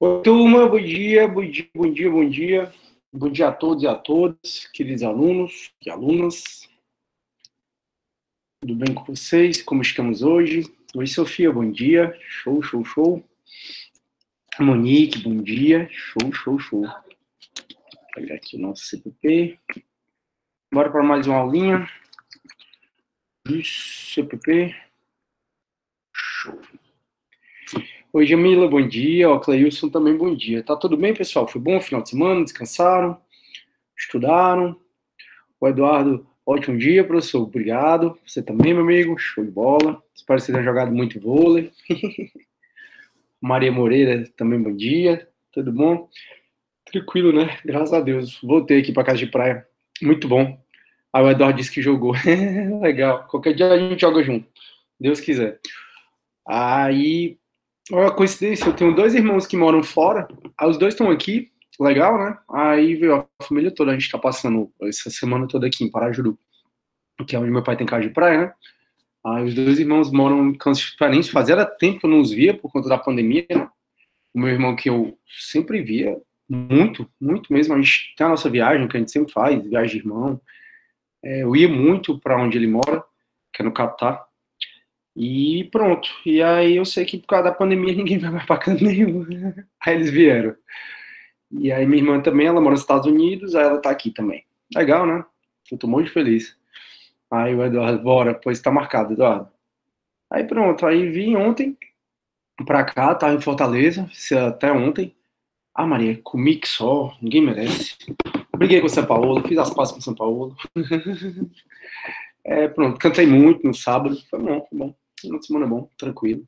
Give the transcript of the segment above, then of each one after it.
Oi, turma, bom dia, bom dia, bom dia, bom dia. Bom dia a todos e a todas, queridos alunos e alunas. Tudo bem com vocês? Como estamos hoje? Oi, Sofia, bom dia. Show, show, show. Monique, bom dia. Show, show, show. Vou pegar aqui o nosso CPP. Bora para mais uma aulinha. Isso, CPP. Show. Oi, Jamila, bom dia. Ó, Cleilson também, bom dia. Tá tudo bem, pessoal? Foi bom o final de semana? Descansaram? Estudaram? O Eduardo, ótimo dia, professor. Obrigado. Você também, meu amigo. Show de bola. Espero que você tenha jogado muito vôlei. Maria Moreira, também bom dia. Tudo bom? Tranquilo, né? Graças a Deus. Voltei aqui para casa de praia. Muito bom. Aí o Eduardo disse que jogou. Legal. Qualquer dia a gente joga junto. Deus quiser. Aí, olha a coincidência, eu tenho dois irmãos que moram fora. Aí os dois estão aqui. Legal, né? Aí veio a família toda. A gente tá passando essa semana toda aqui em Parajuru, que é onde meu pai tem casa de praia, né? Aí os dois irmãos moram em cantos diferentes. Fazia tempo que eu não os via por conta da pandemia, né? O meu irmão que eu sempre via, muito, muito mesmo. A gente tem a nossa viagem, que a gente sempre faz, viagem de irmão. Eu ia muito para onde ele mora, que é no Catar. E pronto. E aí eu sei que por causa da pandemia ninguém vai mais pra canto nenhum. Aí eles vieram. E aí minha irmã também, ela mora nos Estados Unidos, aí ela tá aqui também. Legal, né? Eu tô muito feliz. Aí o Eduardo, bora, pois tá marcado, Eduardo. Aí pronto, aí vim ontem pra cá, tava em Fortaleza, até ontem. Ah, Maria, comi que só, ninguém merece. Briguei com o São Paulo, fiz as pazes com o São Paulo. Pronto, cantei muito no sábado, foi bom, foi bom. Uma semana bom, tranquilo.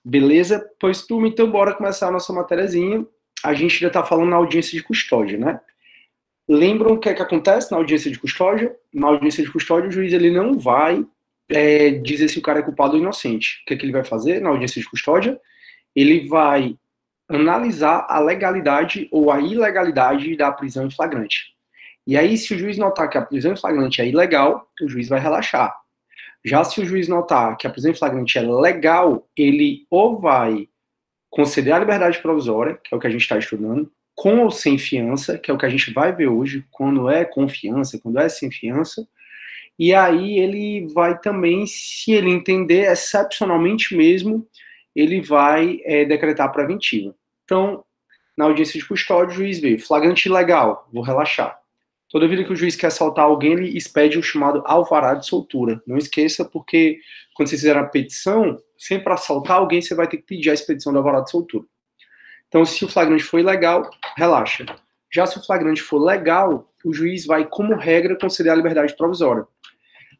Beleza? Pois turma, então bora começar a nossa matériazinha. A gente já tá falando na audiência de custódia, né? Lembram o que é que acontece na audiência de custódia? Na audiência de custódia, o juiz ele não vai dizer se o cara é culpado ou inocente. O que é que ele vai fazer na audiência de custódia? Ele vai analisar a legalidade ou a ilegalidade da prisão em flagrante. E aí, se o juiz notar que a prisão em flagrante é ilegal, o juiz vai relaxar. Já se o juiz notar que a prisão em flagrante é legal, ele ou vai conceder a liberdade provisória, que é o que a gente está estudando, com ou sem fiança, que é o que a gente vai ver hoje, quando é com fiança, quando é sem fiança, e aí ele vai também, se ele entender, excepcionalmente mesmo, ele vai decretar a preventiva. Então, na audiência de custódia, o juiz vê, flagrante ilegal, vou relaxar. Toda vida que o juiz quer soltar alguém, ele expede o chamado alvará de soltura. Não esqueça, porque quando você fizer a petição, sempre para soltar alguém, você vai ter que pedir a expedição do alvará de soltura. Então, se o flagrante for ilegal, relaxa. Já se o flagrante for legal, o juiz vai, como regra, conceder a liberdade provisória.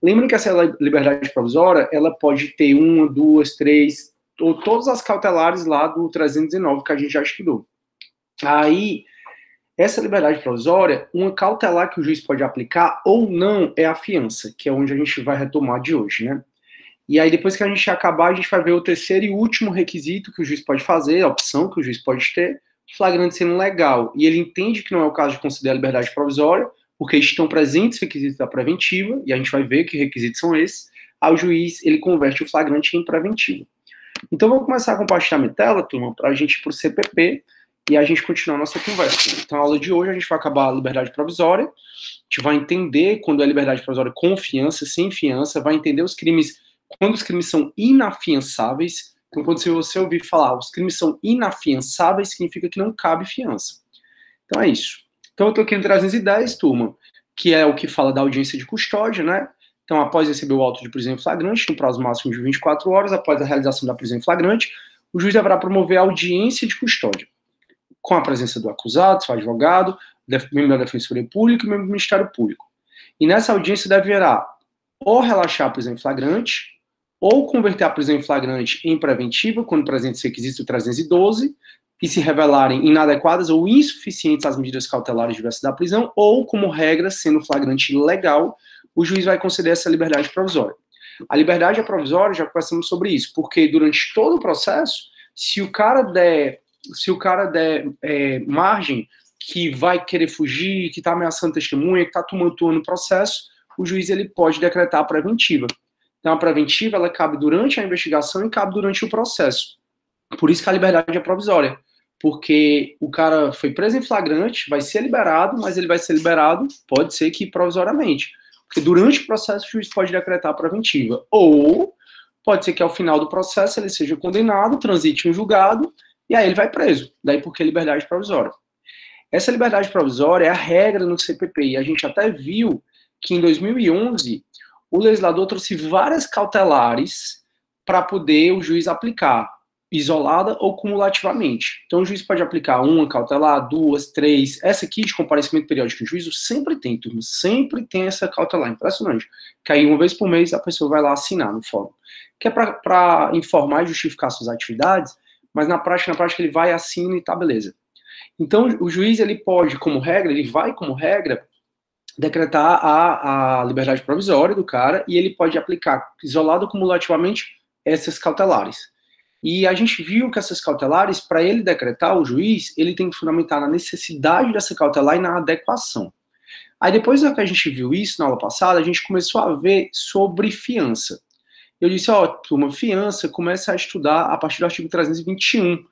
Lembrem que essa liberdade provisória, ela pode ter uma, duas, três, ou todas as cautelares lá do 319 que a gente já estudou. Aí, essa liberdade provisória, uma cautelar que o juiz pode aplicar ou não é a fiança, que é onde a gente vai retomar de hoje, né? E aí, depois que a gente acabar, a gente vai ver o terceiro e último requisito que o juiz pode fazer, a opção que o juiz pode ter, flagrante sendo legal. E ele entende que não é o caso de conceder a liberdade provisória, porque estão presentes requisitos da preventiva, e a gente vai ver que requisitos são esses. Aí o juiz, ele converte o flagrante em preventivo. Então, vamos começar a compartilhar minha tela, turma, para a gente ir para o CPP, e a gente continuar a nossa conversa. Então, a aula de hoje, a gente vai acabar a liberdade provisória, a gente vai entender quando é liberdade provisória com fiança, sem fiança, vai entender os crimes, quando os crimes são inafiançáveis. Então, quando você ouvir falar, os crimes são inafiançáveis, significa que não cabe fiança. Então, é isso. Então, eu estou aqui no 310, turma, que é o que fala da audiência de custódia, né? Então, após receber o auto de prisão em flagrante, no prazo máximo de 24 horas, após a realização da prisão em flagrante, o juiz deverá promover a audiência de custódia, com a presença do acusado, seu advogado, membro da Defensoria Pública e membro do Ministério Público. E nessa audiência deverá ou relaxar a prisão em flagrante, ou converter a prisão em flagrante em preventiva, quando presente os requisitos do 312, e se revelarem inadequadas ou insuficientes as medidas cautelares diversas da prisão, ou, como regra, sendo flagrante ilegal, o juiz vai conceder essa liberdade provisória. A liberdade provisória, já conversamos sobre isso, porque durante todo o processo, se o cara der margem que vai querer fugir, que está ameaçando testemunha, que está tumultuando o processo, o juiz ele pode decretar a preventiva. Então, a preventiva ela cabe durante a investigação e cabe durante o processo. Por isso que a liberdade é provisória. Porque o cara foi preso em flagrante, vai ser liberado, mas ele vai ser liberado, pode ser que provisoriamente. Porque durante o processo o juiz pode decretar a preventiva. Ou pode ser que ao final do processo ele seja condenado, transite um julgado, e aí ele vai preso. Daí porque é liberdade provisória. Essa liberdade provisória é a regra no CPP, e a gente até viu que em 2011 o legislador trouxe várias cautelares para poder o juiz aplicar, isolada ou cumulativamente. Então o juiz pode aplicar uma cautelar, duas, três. Essa aqui de comparecimento periódico em juízo sempre tem, turma, sempre tem essa cautelar, impressionante. Que aí uma vez por mês a pessoa vai lá assinar no fórum. Que é para informar e justificar suas atividades, mas na prática ele vai, assina e tá, beleza. Então, o juiz, ele pode, como regra, ele vai, como regra, decretar a liberdade provisória do cara e ele pode aplicar, isolado cumulativamente, essas cautelares. E a gente viu que essas cautelares, para ele decretar, o juiz, ele tem que fundamentar na necessidade dessa cautelar e na adequação. Aí, depois que a gente viu isso na aula passada, a gente começou a ver sobre fiança. Eu disse, ó, turma, fiança, começa a estudar a partir do artigo 321,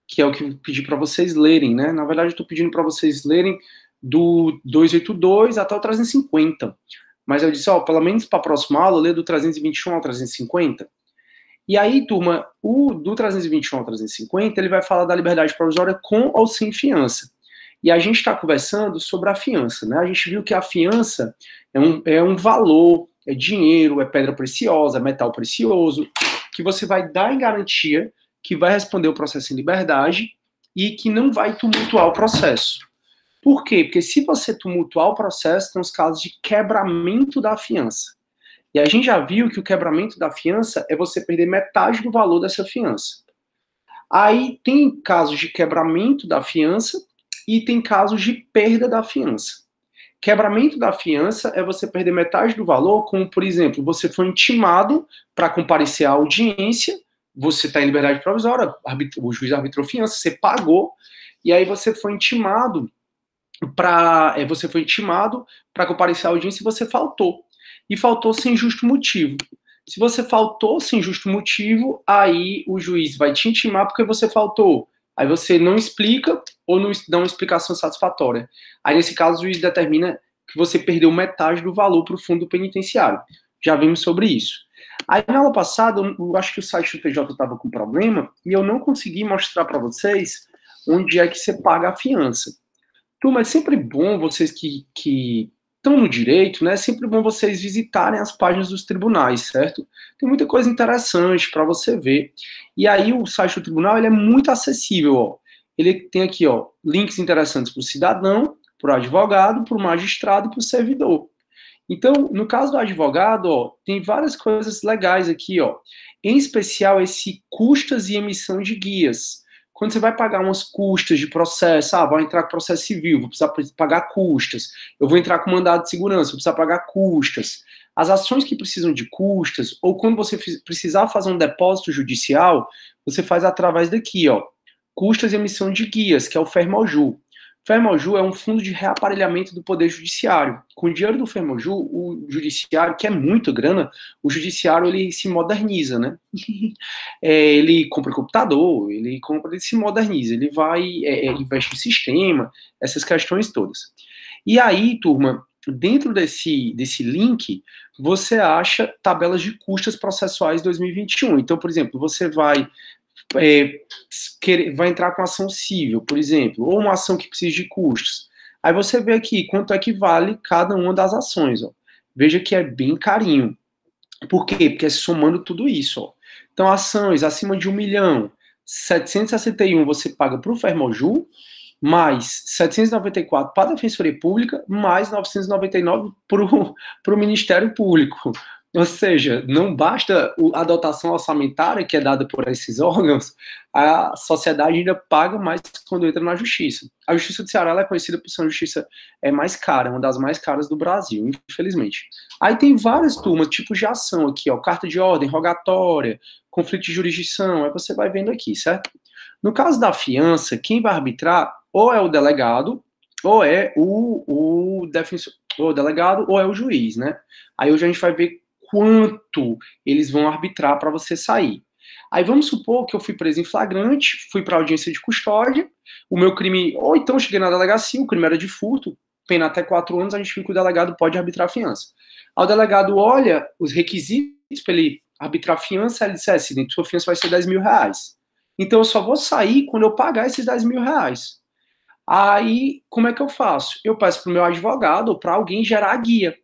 que é o que eu pedi para vocês lerem, né? Na verdade, eu estou pedindo para vocês lerem do 282 até o 350. Mas eu disse, ó, pelo menos para a próxima aula, ler do 321 ao 350. E aí, turma, o do 321 ao 350, ele vai falar da liberdade provisória com ou sem fiança. E a gente está conversando sobre a fiança, né? A gente viu que a fiança é um valor, é dinheiro, é pedra preciosa, é metal precioso, que você vai dar em garantia que vai responder o processo em liberdade e que não vai tumultuar o processo. Por quê? Porque se você tumultuar o processo, tem os casos de quebramento da fiança. E a gente já viu que o quebramento da fiança é você perder metade do valor dessa fiança. Aí tem casos de quebramento da fiança e tem casos de perda da fiança. Quebramento da fiança é você perder metade do valor, como, por exemplo, você foi intimado para comparecer à audiência, você está em liberdade provisória, o juiz arbitrou fiança, você pagou, e aí você foi intimado para comparecer à audiência e você faltou. E faltou sem justo motivo. Se você faltou sem justo motivo, aí o juiz vai te intimar porque você faltou. Aí você não explica ou não dá uma explicação satisfatória. Aí, nesse caso, o juiz determina que você perdeu metade do valor para o fundo penitenciário. Já vimos sobre isso. Aí, na aula passada, eu acho que o site do TJ estava com problema e eu não consegui mostrar para vocês onde é que você paga a fiança. Turma, é sempre bom vocês que estão no direito, né? É sempre bom vocês visitarem as páginas dos tribunais, certo? Tem muita coisa interessante para você ver. E aí o site do tribunal, ele é muito acessível, ó. Ele tem aqui, ó, links interessantes para o cidadão, para o advogado, para o magistrado e para o servidor. Então, no caso do advogado, ó, tem várias coisas legais aqui, ó. Em especial esse custas e emissão de guias. Quando você vai pagar umas custas de processo, vai entrar com processo civil, vou precisar pagar custas. Eu vou entrar com mandado de segurança, vou precisar pagar custas. As ações que precisam de custas, ou quando você precisar fazer um depósito judicial, você faz através daqui, ó. Custas e emissão de guias, que é o FERMOJU. FERMOJU é um fundo de reaparelhamento do Poder Judiciário. Com o dinheiro do FERMOJU, o judiciário, que é muito grana, o judiciário ele se moderniza, né? Ele compra computador, ele se moderniza, ele vai, investe em sistema, essas questões todas. E aí, turma, dentro desse link, você acha tabelas de custas processuais 2021. Então, por exemplo, você vai entrar com ação civil, por exemplo, ou uma ação que precisa de custos. Aí você vê aqui quanto é que vale cada uma das ações. Ó. Veja que é bem carinho. Por quê? Porque é somando tudo isso. Ó. Então, ações acima de 1 milhão, 761 você paga para o FERMOJU, mais 794 para a Defensoria Pública, mais 999 para o Ministério Público. Ou seja, não basta a dotação orçamentária que é dada por esses órgãos, a sociedade ainda paga mais quando entra na justiça. A Justiça do Ceará é conhecida por ser uma justiça mais cara, uma das mais caras do Brasil, infelizmente. Aí tem várias turmas, tipos de ação aqui, ó, carta de ordem, rogatória, conflito de jurisdição, aí você vai vendo aqui, certo? No caso da fiança, quem vai arbitrar ou é o delegado, ou é o defensor, ou o delegado, ou é o juiz, né? Aí hoje a gente vai ver quanto eles vão arbitrar para você sair. Aí vamos supor que eu fui preso em flagrante, fui para audiência de custódia, o meu crime, ou então cheguei na delegacia, o crime era de furto, pena até 4 anos, a gente fica, o delegado pode arbitrar a fiança. Aí o delegado olha os requisitos para ele arbitrar a fiança, ele diz, sua fiança vai ser 10 mil reais. Então eu só vou sair quando eu pagar esses 10 mil reais. Aí, como é que eu faço? Eu peço para o meu advogado ou para alguém gerar a guia.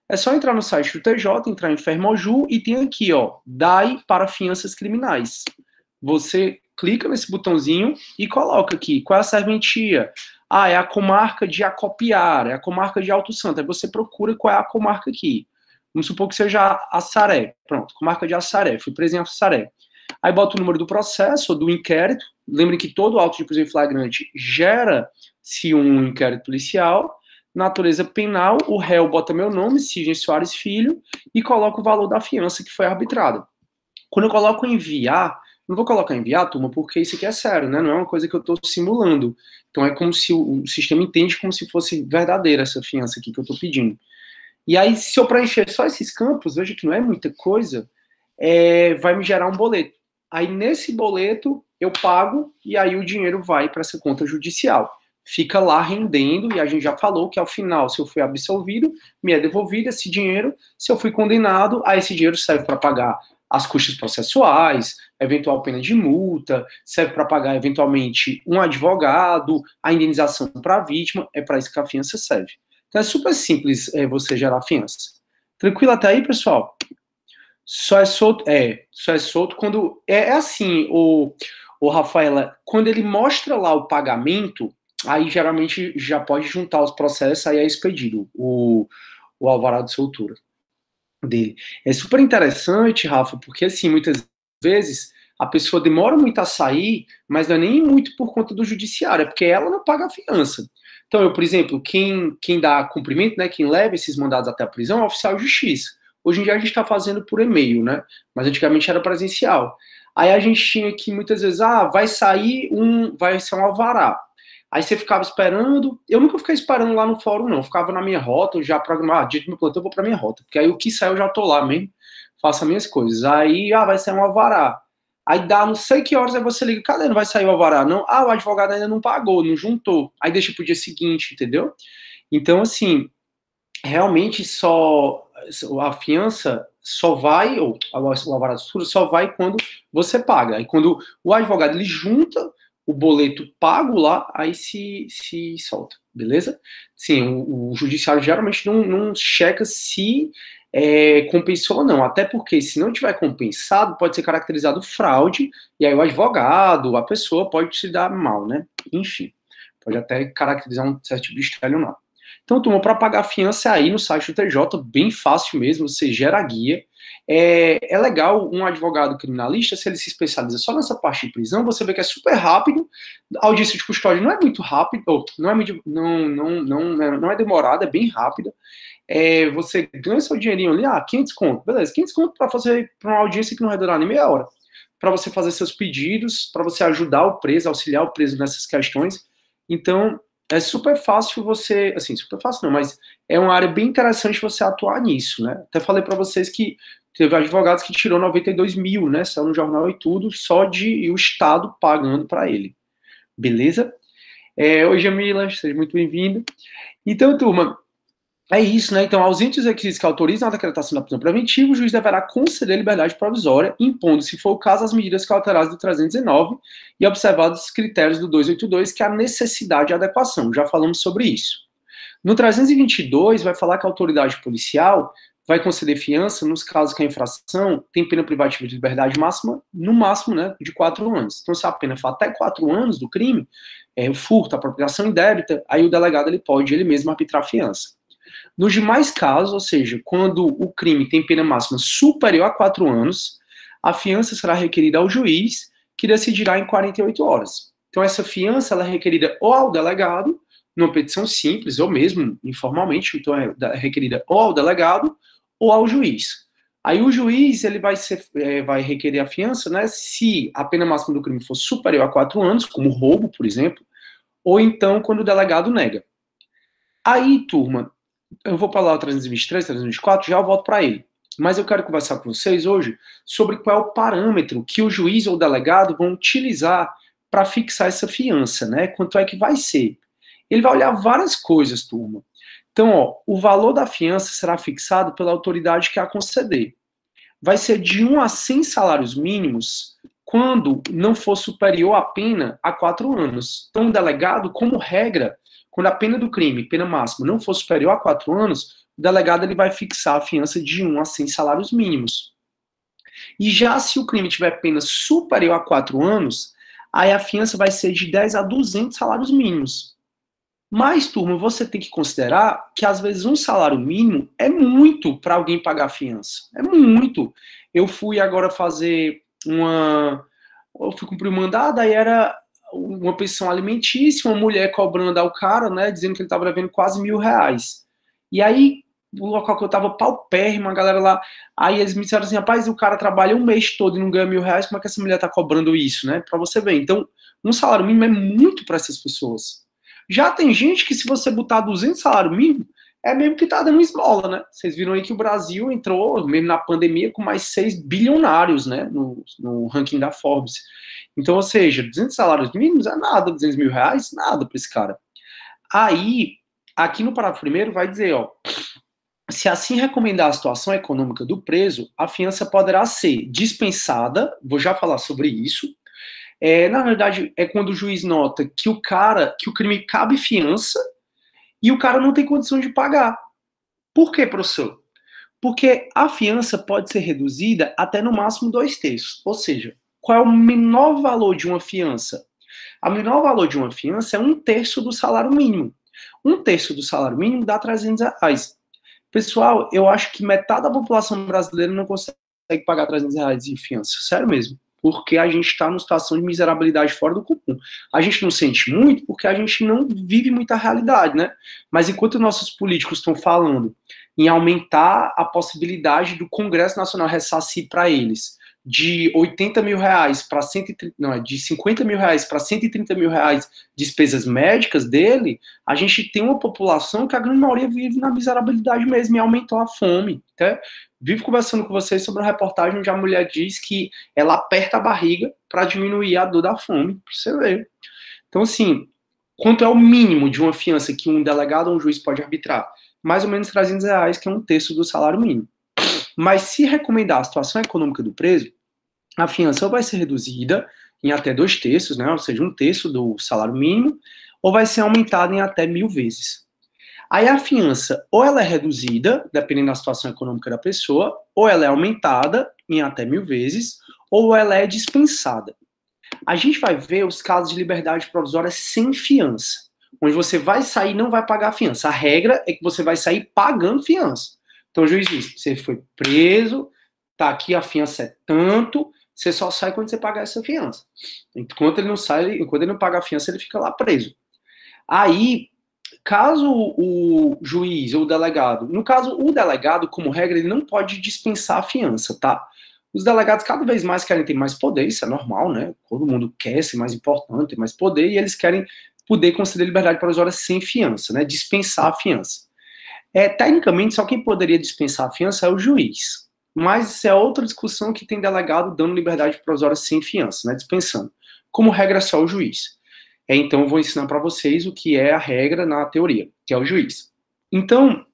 É só entrar no site do TJ, entrar em Fermoju e tem aqui, ó, DAI para fianças criminais. Você clica nesse botãozinho e coloca aqui, qual é a serventia? Ah, é a comarca de Acopiara, é a comarca de Alto Santo. Aí você procura qual é a comarca aqui. Vamos supor que seja Assaré. Pronto, comarca de Assaré. Fui preso em Assaré. Aí bota o número do processo, ou do inquérito. Lembre que todo auto de prisão em flagrante gera-se um inquérito policial. Natureza penal, o réu bota meu nome, Sidney Soares Filho, e coloca o valor da fiança que foi arbitrada. Quando eu coloco enviar, não vou colocar enviar, turma, porque isso aqui é sério, né? Não é uma coisa que eu estou simulando. Então é como se o sistema entende como se fosse verdadeira essa fiança aqui que eu estou pedindo. E aí, se eu preencher só esses campos, veja que não é muita coisa, vai me gerar um boleto. Aí, nesse boleto, eu pago e aí o dinheiro vai para essa conta judicial. Fica lá rendendo, e a gente já falou que ao final, se eu fui absolvido, me é devolvido esse dinheiro. Se eu fui condenado, aí esse dinheiro serve para pagar as custas processuais, eventual pena de multa, serve para pagar eventualmente um advogado, a indenização para a vítima, é para isso que a fiança serve. Então é super simples você gerar fiança. Tranquilo até aí, pessoal? Só é solto quando. É assim, o Rafaela, quando ele mostra lá o pagamento, aí geralmente já pode juntar os processos, aí é expedido o alvará de soltura dele. É super interessante, Rafa, porque assim, muitas vezes a pessoa demora muito a sair, mas não é nem muito por conta do judiciário, é porque ela não paga a fiança. Então, eu, por exemplo, quem dá cumprimento, né, quem leva esses mandados até a prisão é o oficial de justiça. Hoje em dia a gente está fazendo por e-mail, né? Mas antigamente era presencial. Aí a gente tinha que muitas vezes, vai ser um alvará. Aí você ficava esperando. Eu nunca fiquei esperando lá no fórum, não. Eu ficava na minha rota, eu já programava, dia de meu plantão, eu vou para minha rota. Porque aí o que sai eu já tô lá mesmo, faço as minhas coisas. Aí, vai sair um alvará. Aí dá não sei que horas, aí você liga, cadê? Não vai sair o alvará? Não, o advogado ainda não pagou, não juntou. Aí deixa pro dia seguinte, entendeu? Então, assim, realmente a fiança só vai, ou o alvará de soltura só vai quando você paga. Aí quando o advogado ele junta o boleto pago lá, aí se solta, beleza? Sim, o judiciário geralmente não checa se compensou ou não, até porque se não tiver compensado, pode ser caracterizado fraude, e aí o advogado, a pessoa pode se dar mal, né? Enfim, pode até caracterizar um certo tipo de estelionato. Então, turma, para pagar a fiança aí no site do TJ, bem fácil mesmo, você gera a guia. É legal um advogado criminalista, se ele se especializa só nessa parte de prisão, você vê que é super rápido, a audiência de custódia não é muito rápida, não é demorada, é bem rápida. Você ganha seu dinheirinho ali, 500 conto, beleza, 500 conto para fazer para uma audiência que não vai durar nem meia hora, para você fazer seus pedidos, para você ajudar o preso, auxiliar o preso nessas questões. Então, é super fácil você, assim, super fácil não, mas é uma área bem interessante você atuar nisso, né? Até falei para vocês que teve advogados que tirou 92 mil, né? Saiu no jornal e tudo, só de o Estado pagando para ele. Beleza? Oi, Jamila, seja muito bem-vindo. Então, turma, é isso, né? Então, ausente os requisitos que autorizam a decretação da prisão preventiva, o juiz deverá conceder liberdade provisória, impondo, se for o caso, as medidas cautelares do 319 e observados os critérios do 282, que é a necessidade e adequação. Já falamos sobre isso. No 322, vai falar que a autoridade policial vai conceder fiança nos casos que a infração tem pena privativa de liberdade máxima, no máximo, né, de 4 anos. Então, se a pena for até 4 anos do crime, o furto, a apropriação indébita, aí o delegado ele pode ele mesmo arbitrar a fiança. Nos demais casos, ou seja, quando o crime tem pena máxima superior a 4 anos, a fiança será requerida ao juiz, que decidirá em 48 horas. Então, essa fiança ela é requerida ou ao delegado, numa petição simples, ou mesmo informalmente, então é requerida ou ao delegado ou ao juiz. Aí o juiz ele vai requerer a fiança, né, se a pena máxima do crime for superior a 4 anos, como roubo, por exemplo, ou então quando o delegado nega. Aí, turma, eu vou para lá o 323, 324, já eu volto para ele. Mas eu quero conversar com vocês hoje sobre qual é o parâmetro que o juiz ou o delegado vão utilizar para fixar essa fiança, né? Quanto é que vai ser? Ele vai olhar várias coisas, turma. Então, ó, o valor da fiança será fixado pela autoridade que a conceder. Vai ser de 1 a 100 salários mínimos quando não for superior a pena a 4 anos. Então, o delegado, como regra, quando a pena do crime, pena máxima, não for superior a 4 anos, o delegado ele vai fixar a fiança de 1 a 100 salários mínimos. E já se o crime tiver pena superior a 4 anos, aí a fiança vai ser de 10 a 200 salários mínimos. Mas, turma, você tem que considerar que, às vezes, um salário mínimo é muito para alguém pagar fiança. É muito. Eu fui agora fazer Eu fui cumprir um mandado, aí era uma pensão alimentícia, uma mulher cobrando ao cara, né, dizendo que ele estava devendo quase R$ 1.000. E aí, o local que eu estava paupérrimo, a galera lá, aí eles me disseram assim, rapaz, o cara trabalha um mês todo e não ganha R$ 1.000, como é que essa mulher está cobrando isso, né? Para você ver. Então, um salário mínimo é muito para essas pessoas. Já tem gente que, se você botar 200 salário mínimo, é mesmo que tá dando esmola, né? Vocês viram aí que o Brasil entrou, mesmo na pandemia, com mais 6 bilionários, né? No ranking da Forbes. Então, ou seja, 200 salários mínimos é nada, R$ 200.000, nada para esse cara. Aí, aqui no parágrafo primeiro vai dizer, ó, se assim recomendar a situação econômica do preso, a fiança poderá ser dispensada, vou já falar sobre isso. Na verdade, é quando o juiz nota que o crime cabe fiança e o cara não tem condição de pagar. Por quê, professor? Porque a fiança pode ser reduzida até no máximo 2/3. Ou seja, qual é o menor valor de uma fiança? O menor valor de uma fiança é 1/3 do salário mínimo. 1/3 do salário mínimo dá R$ 300. Pessoal, eu acho que metade da população brasileira não consegue pagar R$ 300 de fiança. Sério mesmo. Porque a gente está numa situação de miserabilidade fora do comum. A gente não sente muito porque a gente não vive muita realidade, né? Mas enquanto nossos políticos estão falando em aumentar a possibilidade do Congresso Nacional ressarcir para eles de R$ 80.000 para 130, não, de R$ 50.000 para R$ 130.000 despesas médicas dele, a gente tem uma população que a grande maioria vive na miserabilidade mesmo e aumentou a fome, tá? Vivo conversando com vocês sobre uma reportagem onde a mulher diz que ela aperta a barriga para diminuir a dor da fome, para você ver. Então, assim, quanto é o mínimo de uma fiança que um delegado ou um juiz pode arbitrar? Mais ou menos R$ 300, que é 1/3 do salário mínimo. Mas se recomendar a situação econômica do preso, a fiança ou vai ser reduzida em até 2/3, né, ou seja, 1/3 do salário mínimo, ou vai ser aumentada em até 1.000 vezes. Aí a fiança, ou ela é reduzida, dependendo da situação econômica da pessoa, ou ela é aumentada em até 1.000 vezes, ou ela é dispensada. A gente vai ver os casos de liberdade provisória sem fiança, onde você vai sair e não vai pagar a fiança. A regra é que você vai sair pagando fiança. Então o juiz diz, você foi preso, tá aqui, a fiança é tanto, você só sai quando você pagar essa fiança. Enquanto ele não sai, enquanto ele não paga a fiança, ele fica lá preso. Aí, caso o juiz ou o delegado, no caso, o delegado, como regra, ele não pode dispensar a fiança, tá? Os delegados cada vez mais querem ter mais poder, isso é normal, né? Todo mundo quer ser mais importante, ter mais poder, e eles querem poder conceder liberdade provisória sem fiança, né? Dispensar a fiança. Tecnicamente, só quem poderia dispensar a fiança é o juiz. Mas isso é outra discussão que tem delegado dando liberdade provisória sem fiança, né? Dispensando. Como regra, é só o juiz. Então, eu vou ensinar para vocês o que é a regra na teoria, que é o juiz. Então,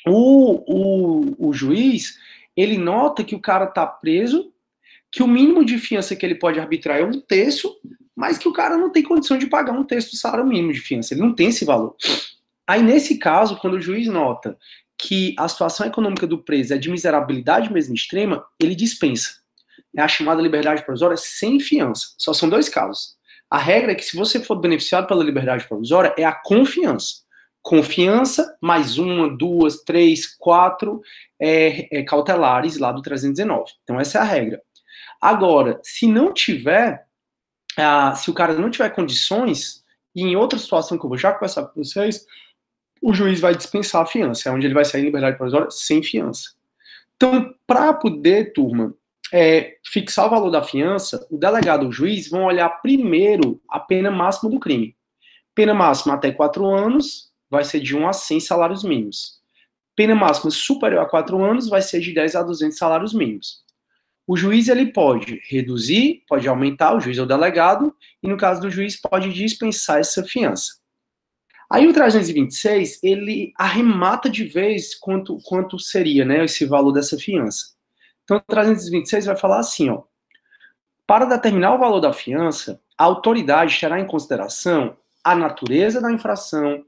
o juiz, ele nota que o cara está preso, que o mínimo de fiança que ele pode arbitrar é 1/3, mas que o cara não tem condição de pagar 1/3 do salário mínimo de fiança, ele não tem esse valor. Aí, nesse caso, quando o juiz nota que a situação econômica do preso é de miserabilidade mesmo extrema, ele dispensa. É a chamada liberdade provisória sem fiança. Só são 2 casos. A regra é que, se você for beneficiado pela liberdade provisória, é a confiança. Confiança, mais 1, 2, 3, 4 cautelares lá do 319. Então, essa é a regra. Agora, se não tiver, se o cara não tiver condições, e em outra situação que eu vou já conversar com vocês, o juiz vai dispensar a fiança, é onde ele vai sair em liberdade provisória sem fiança. Então, para poder, turma, fixar o valor da fiança, o delegado e o juiz vão olhar primeiro a pena máxima do crime. Pena máxima até 4 anos, vai ser de 1 a 100 salários mínimos. Pena máxima superior a 4 anos vai ser de 10 a 200 salários mínimos. O juiz ele pode reduzir, pode aumentar, o juiz é o delegado, e no caso do juiz pode dispensar essa fiança. Aí o 326, ele arremata de vez quanto seria, né, esse valor dessa fiança. Então o 326 vai falar assim, ó, para determinar o valor da fiança, a autoridade terá em consideração a natureza da infração,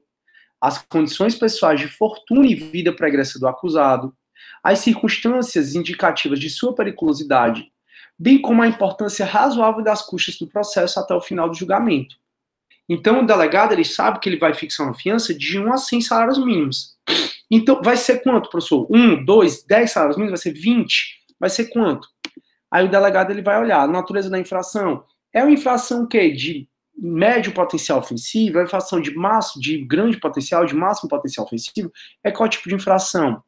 as condições pessoais de fortuna e vida pregressa do acusado, as circunstâncias indicativas de sua periculosidade, bem como a importância razoável das custas do processo até o final do julgamento. Então, o delegado, ele sabe que ele vai fixar uma fiança de 1 a 100 salários mínimos. Então, vai ser quanto, professor? 1, 2, 10 salários mínimos? Vai ser 20? Vai ser quanto? Aí o delegado, ele vai olhar a natureza da infração. É uma infração o quê? De médio potencial ofensivo? É uma infração de grande potencial, de máximo potencial ofensivo? É qual tipo de infração?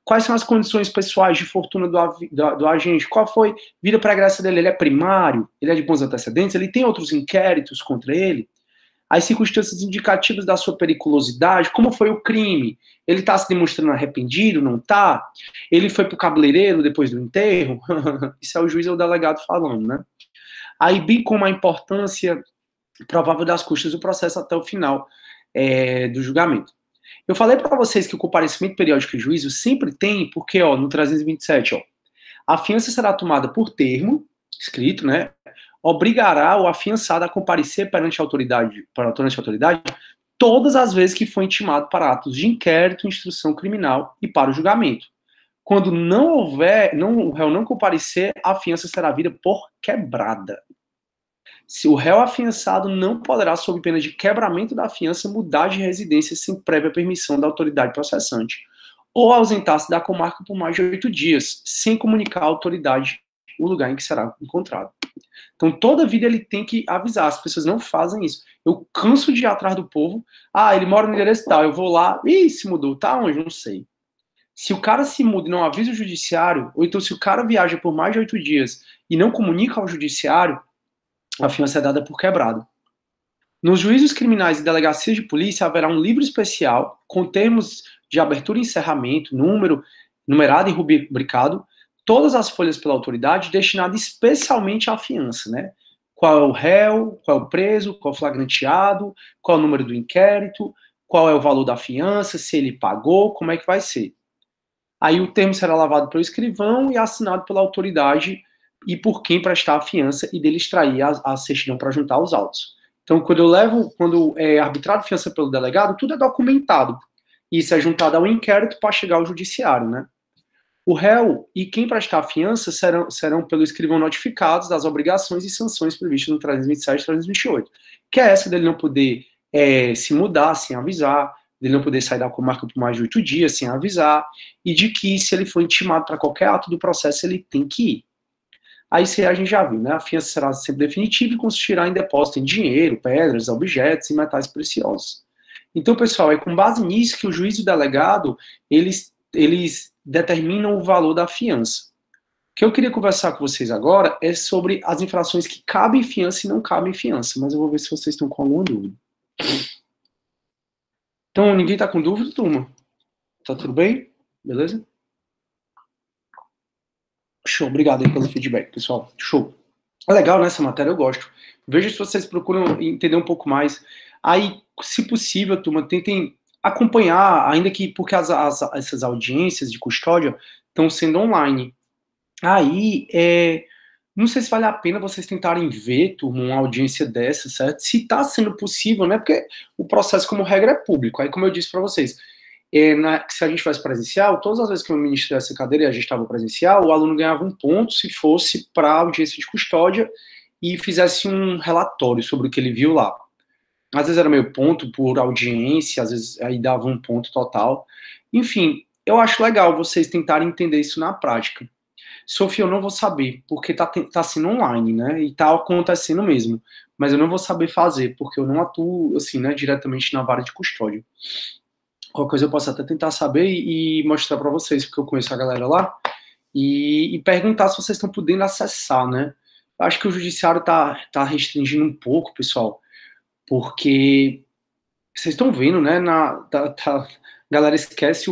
Quais são as condições pessoais de fortuna do agente? Qual foi a vida pregressa dele? Ele é primário? Ele é de bons antecedentes? Ele tem outros inquéritos contra ele? As circunstâncias indicativas da sua periculosidade, como foi o crime? Ele está se demonstrando arrependido, não está? Ele foi para o cabeleireiro depois do enterro? Isso é o juiz ou o delegado falando, né? Aí, bem como a importância provável das custas do processo até o final do julgamento. Eu falei para vocês que o comparecimento periódico em juízo sempre tem, porque, ó, no 327, ó, a fiança será tomada por termo, escrito, né? Obrigará o afiançado a comparecer perante a autoridade, todas as vezes que for intimado para atos de inquérito, instrução criminal e para o julgamento. Quando o réu não comparecer, a fiança será vista por quebrada. Se o réu afiançado não poderá, sob pena de quebramento da fiança, mudar de residência sem prévia permissão da autoridade processante, ou ausentar-se da comarca por mais de 8 dias, sem comunicar à autoridade o lugar em que será encontrado. Então, toda vida ele tem que avisar, as pessoas não fazem isso. Eu canso de ir atrás do povo, ele mora no endereço tal, eu vou lá, se mudou, tá onde? Não sei. Se o cara se muda e não avisa o judiciário, ou então se o cara viaja por mais de 8 dias e não comunica ao judiciário, a fiança é dada por quebrado. Nos juízos criminais e delegacias de polícia haverá um livro especial com termos de abertura e encerramento, numerado e rubricado, todas as folhas pela autoridade, destinado especialmente à fiança, né? Qual é o réu, qual é o preso, qual é o flagranteado, qual é o número do inquérito, qual é o valor da fiança, se ele pagou, como é que vai ser. Aí o termo será lavado pelo escrivão e assinado pela autoridade e por quem prestar a fiança e dele extrair a certidão para juntar os autos. Então, quando é arbitrado fiança pelo delegado, tudo é documentado. Isso é juntado ao inquérito para chegar ao judiciário, né? O réu e quem prestar a fiança serão pelo escrivão notificados das obrigações e sanções previstas no 327 e 328, que é essa dele não poder se mudar sem avisar, dele não poder sair da comarca por mais de 8 dias sem avisar, e de que se ele for intimado para qualquer ato do processo, ele tem que ir. Aí a gente já viu, né? A fiança será sempre definitiva e consistirá em depósito em dinheiro, pedras, objetos e metais preciosos. Então, pessoal, é com base nisso que o juiz e o delegado, eles determinam o valor da fiança. O que eu queria conversar com vocês agora é sobre as infrações que cabem fiança e não cabem fiança, mas eu vou ver se vocês estão com alguma dúvida. Então, ninguém está com dúvida, turma? Tá tudo bem? Beleza? Show, obrigado aí pelo feedback, pessoal. Show. É legal, né, essa matéria, eu gosto. Veja se vocês procuram entender um pouco mais. Aí, se possível, turma, tentem acompanhar, ainda que porque essas audiências de custódia estão sendo online. Aí, não sei se vale a pena vocês tentarem ver, turma, uma audiência dessa, certo? Se está sendo possível, né? Porque o processo, como regra, é público. Aí, como eu disse para vocês, se a gente fosse presencial, todas as vezes que eu ministrei essa cadeira e a gente estava presencial, o aluno ganhava um ponto se fosse para audiência de custódia e fizesse um relatório sobre o que ele viu lá. Às vezes era meio ponto por audiência, às vezes aí dava um ponto total. Enfim, eu acho legal vocês tentarem entender isso na prática. Sofia, eu não vou saber, porque tá sendo online, né? E tá acontecendo mesmo. Mas eu não vou saber fazer, porque eu não atuo, assim, né, diretamente na vara de custódia. Qualquer coisa eu posso até tentar saber e mostrar para vocês, porque eu conheço a galera lá, e perguntar se vocês estão podendo acessar, né? Acho que o judiciário tá restringindo um pouco, pessoal, porque vocês estão vendo, né? A galera esquece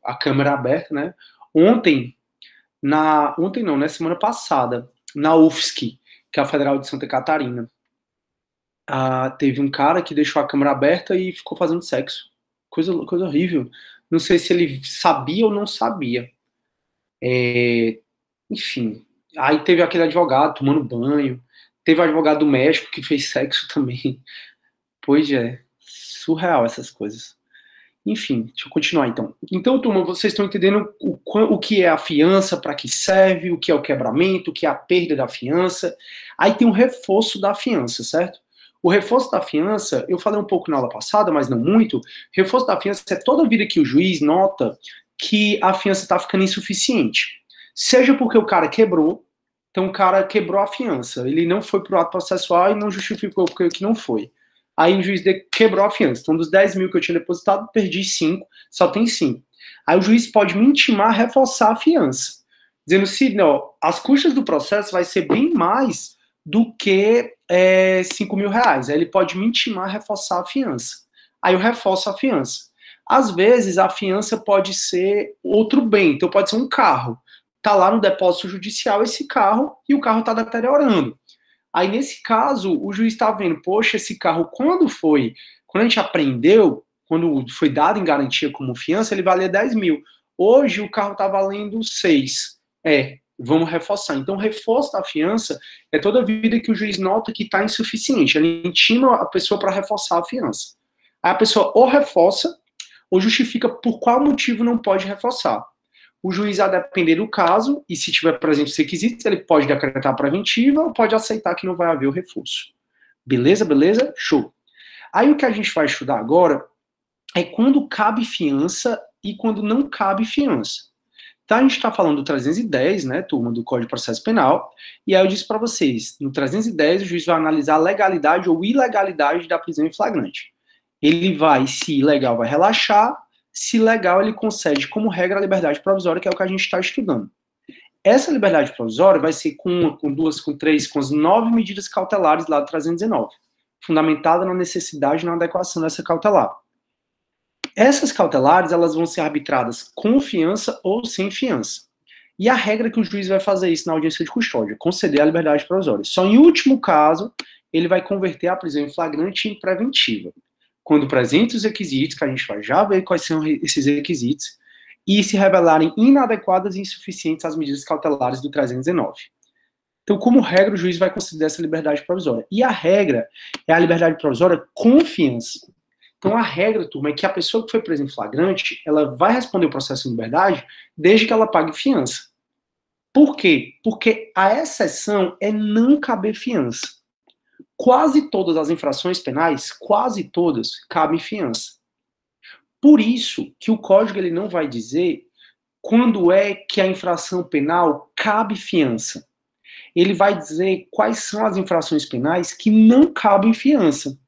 a câmera aberta, né? Ontem não, né? Semana passada, na UFSC, que é a Federal de Santa Catarina, teve um cara que deixou a câmera aberta e ficou fazendo sexo. Coisa horrível. Não sei se ele sabia ou não sabia. Enfim. Aí teve aquele advogado tomando banho. Teve o advogado do México que fez sexo também. Pois é. Surreal essas coisas. Enfim, deixa eu continuar então. Então, turma, vocês estão entendendo o que é a fiança, para que serve, o que é o quebramento, o que é a perda da fiança. Aí tem o reforço da fiança, certo? O reforço da fiança, eu falei um pouco na aula passada, mas não muito. Reforço da fiança é toda vida que o juiz nota que a fiança está ficando insuficiente. Seja porque o cara quebrou, então o cara quebrou a fiança, ele não foi para o ato processual e não justificou porque que não foi. Aí o juiz quebrou a fiança. Então, dos 10 mil que eu tinha depositado, perdi 5, só tem 5. Aí o juiz pode me intimar a reforçar a fiança, dizendo assim, não, as custas do processo vai ser bem mais do que 5 mil reais. Aí ele pode me intimar a reforçar a fiança. Aí eu reforço a fiança. Às vezes, a fiança pode ser outro bem. Então, pode ser um carro. Tá lá no depósito judicial esse carro e o carro tá deteriorando. Aí, nesse caso, o juiz está vendo, poxa, esse carro, quando a gente apreendeu, quando foi dado em garantia como fiança, ele valia 10 mil. Hoje, o carro está valendo 6. Vamos reforçar. Então, o reforço da fiança é toda vida que o juiz nota que está insuficiente. Ele intima a pessoa para reforçar a fiança. Aí a pessoa ou reforça, ou justifica por qual motivo não pode reforçar. O juiz, a depender do caso, e se tiver presente os requisitos, ele pode decretar preventiva ou pode aceitar que não vai haver o reforço. Beleza, beleza? Show. Aí o que a gente vai estudar agora é quando cabe fiança e quando não cabe fiança. Então a gente está falando do 310, né, turma, do Código de Processo Penal, e aí eu disse para vocês, no 310 o juiz vai analisar a legalidade ou ilegalidade da prisão em flagrante. Ele vai, se ilegal, vai relaxar, se legal, ele concede como regra a liberdade provisória, que é o que a gente está estudando. Essa liberdade provisória vai ser com uma, com duas, com três, com as 9 medidas cautelares lá do 319, fundamentada na necessidade e na adequação dessa cautelar. Essas cautelares, elas vão ser arbitradas com fiança ou sem fiança. E a regra que o juiz vai fazer isso na audiência de custódia, conceder a liberdade provisória. Só em último caso, ele vai converter a prisão em flagrante em preventiva. Quando presentes os requisitos, que a gente vai já ver quais são esses requisitos, e se revelarem inadequadas e insuficientes as medidas cautelares do 319. Então, como regra, o juiz vai conceder essa liberdade provisória. E a regra é a liberdade provisória com fiança. Então, a regra, turma, é que a pessoa que foi presa em flagrante, ela vai responder o processo em liberdade desde que ela pague fiança. Por quê? Porque a exceção é não caber fiança. Quase todas as infrações penais, quase todas, cabem fiança. Por isso que o código ele não vai dizer quando é que a infração penal cabe fiança. Ele vai dizer quais são as infrações penais que não cabem fiança.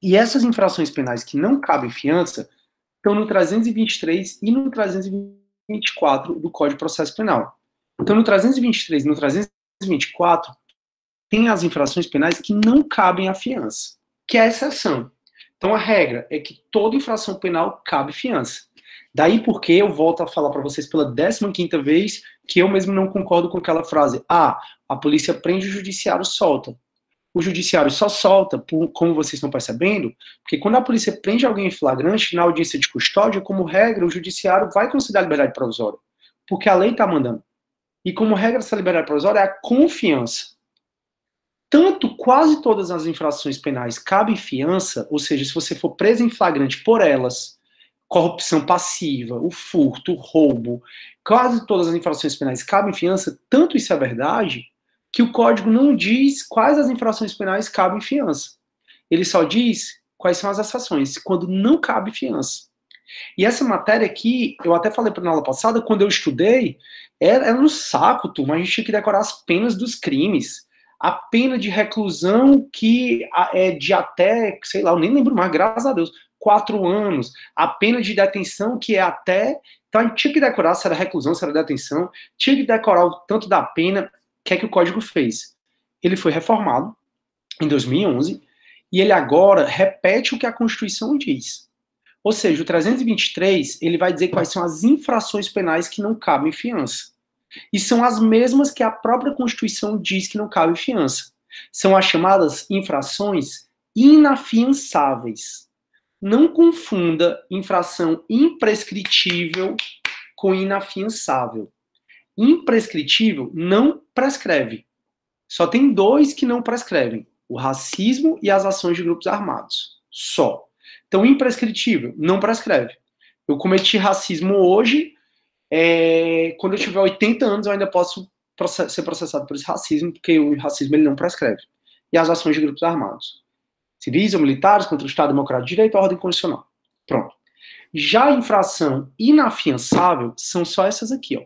E essas infrações penais que não cabem fiança estão no 323 e no 324 do Código de Processo Penal. Então, no 323 e no 324, tem as infrações penais que não cabem a fiança, que é a exceção. Então, a regra é que toda infração penal cabe fiança. Daí porque eu volto a falar para vocês pela 15ª vez que eu mesmo não concordo com aquela frase. A polícia prende, o judiciário solta. O judiciário só solta, como vocês estão percebendo, porque quando a polícia prende alguém em flagrante, na audiência de custódia, como regra, o judiciário vai conceder a liberdade provisória, porque a lei está mandando. E como regra, essa liberdade provisória é a confiança. Tanto quase todas as infrações penais cabem fiança, ou seja, se você for preso em flagrante por elas, corrupção passiva, o furto, o roubo, quase todas as infrações penais cabem fiança, tanto isso é verdade, que o código não diz quais as infrações penais cabem fiança. Ele só diz quais são as exceções, quando não cabe fiança. E essa matéria aqui, eu até falei na aula passada, quando eu estudei, era no saco, turma, a gente tinha que decorar as penas dos crimes. A pena de reclusão que é de até, sei lá, eu nem lembro mais, graças a Deus, 4 anos. A pena de detenção que é até... Então a gente tinha que decorar se era reclusão, se era detenção, tinha que decorar o tanto da pena. O que é que o código fez? Ele foi reformado em 2011 e ele agora repete o que a Constituição diz. Ou seja, o 323, ele vai dizer quais são as infrações penais que não cabem fiança. E são as mesmas que a própria Constituição diz que não cabe fiança. São as chamadas infrações inafiançáveis. Não confunda infração imprescritível com inafiançável. Imprescritível não prescreve. Só tem dois que não prescrevem: o racismo e as ações de grupos armados. Só. Então, imprescritível não prescreve. Eu cometi racismo hoje, quando eu tiver 80 anos, eu ainda posso ser processado por esse racismo, porque o racismo ele não prescreve. E as ações de grupos armados, civis ou militares, contra o Estado Democrático de Direito e a ordem constitucional. Pronto. Já a infração inafiançável são só essas aqui, ó.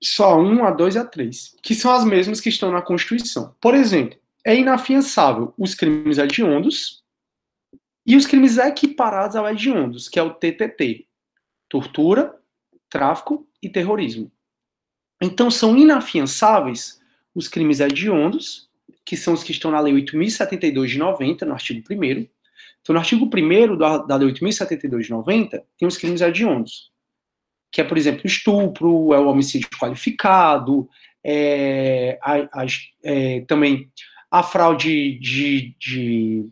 Só a 1, a 2 e a 3, que são as mesmas que estão na Constituição. Por exemplo, é inafiançável os crimes hediondos e os crimes equiparados ao hediondos, que é o TTT, tortura, tráfico e terrorismo. Então, são inafiançáveis os crimes hediondos, que são os que estão na Lei 8.072 de 90, no artigo 1º. Então, no artigo 1º da Lei 8.072 de 90, tem os crimes hediondos, que é, por exemplo, o estupro, é o homicídio qualificado, também a fraude de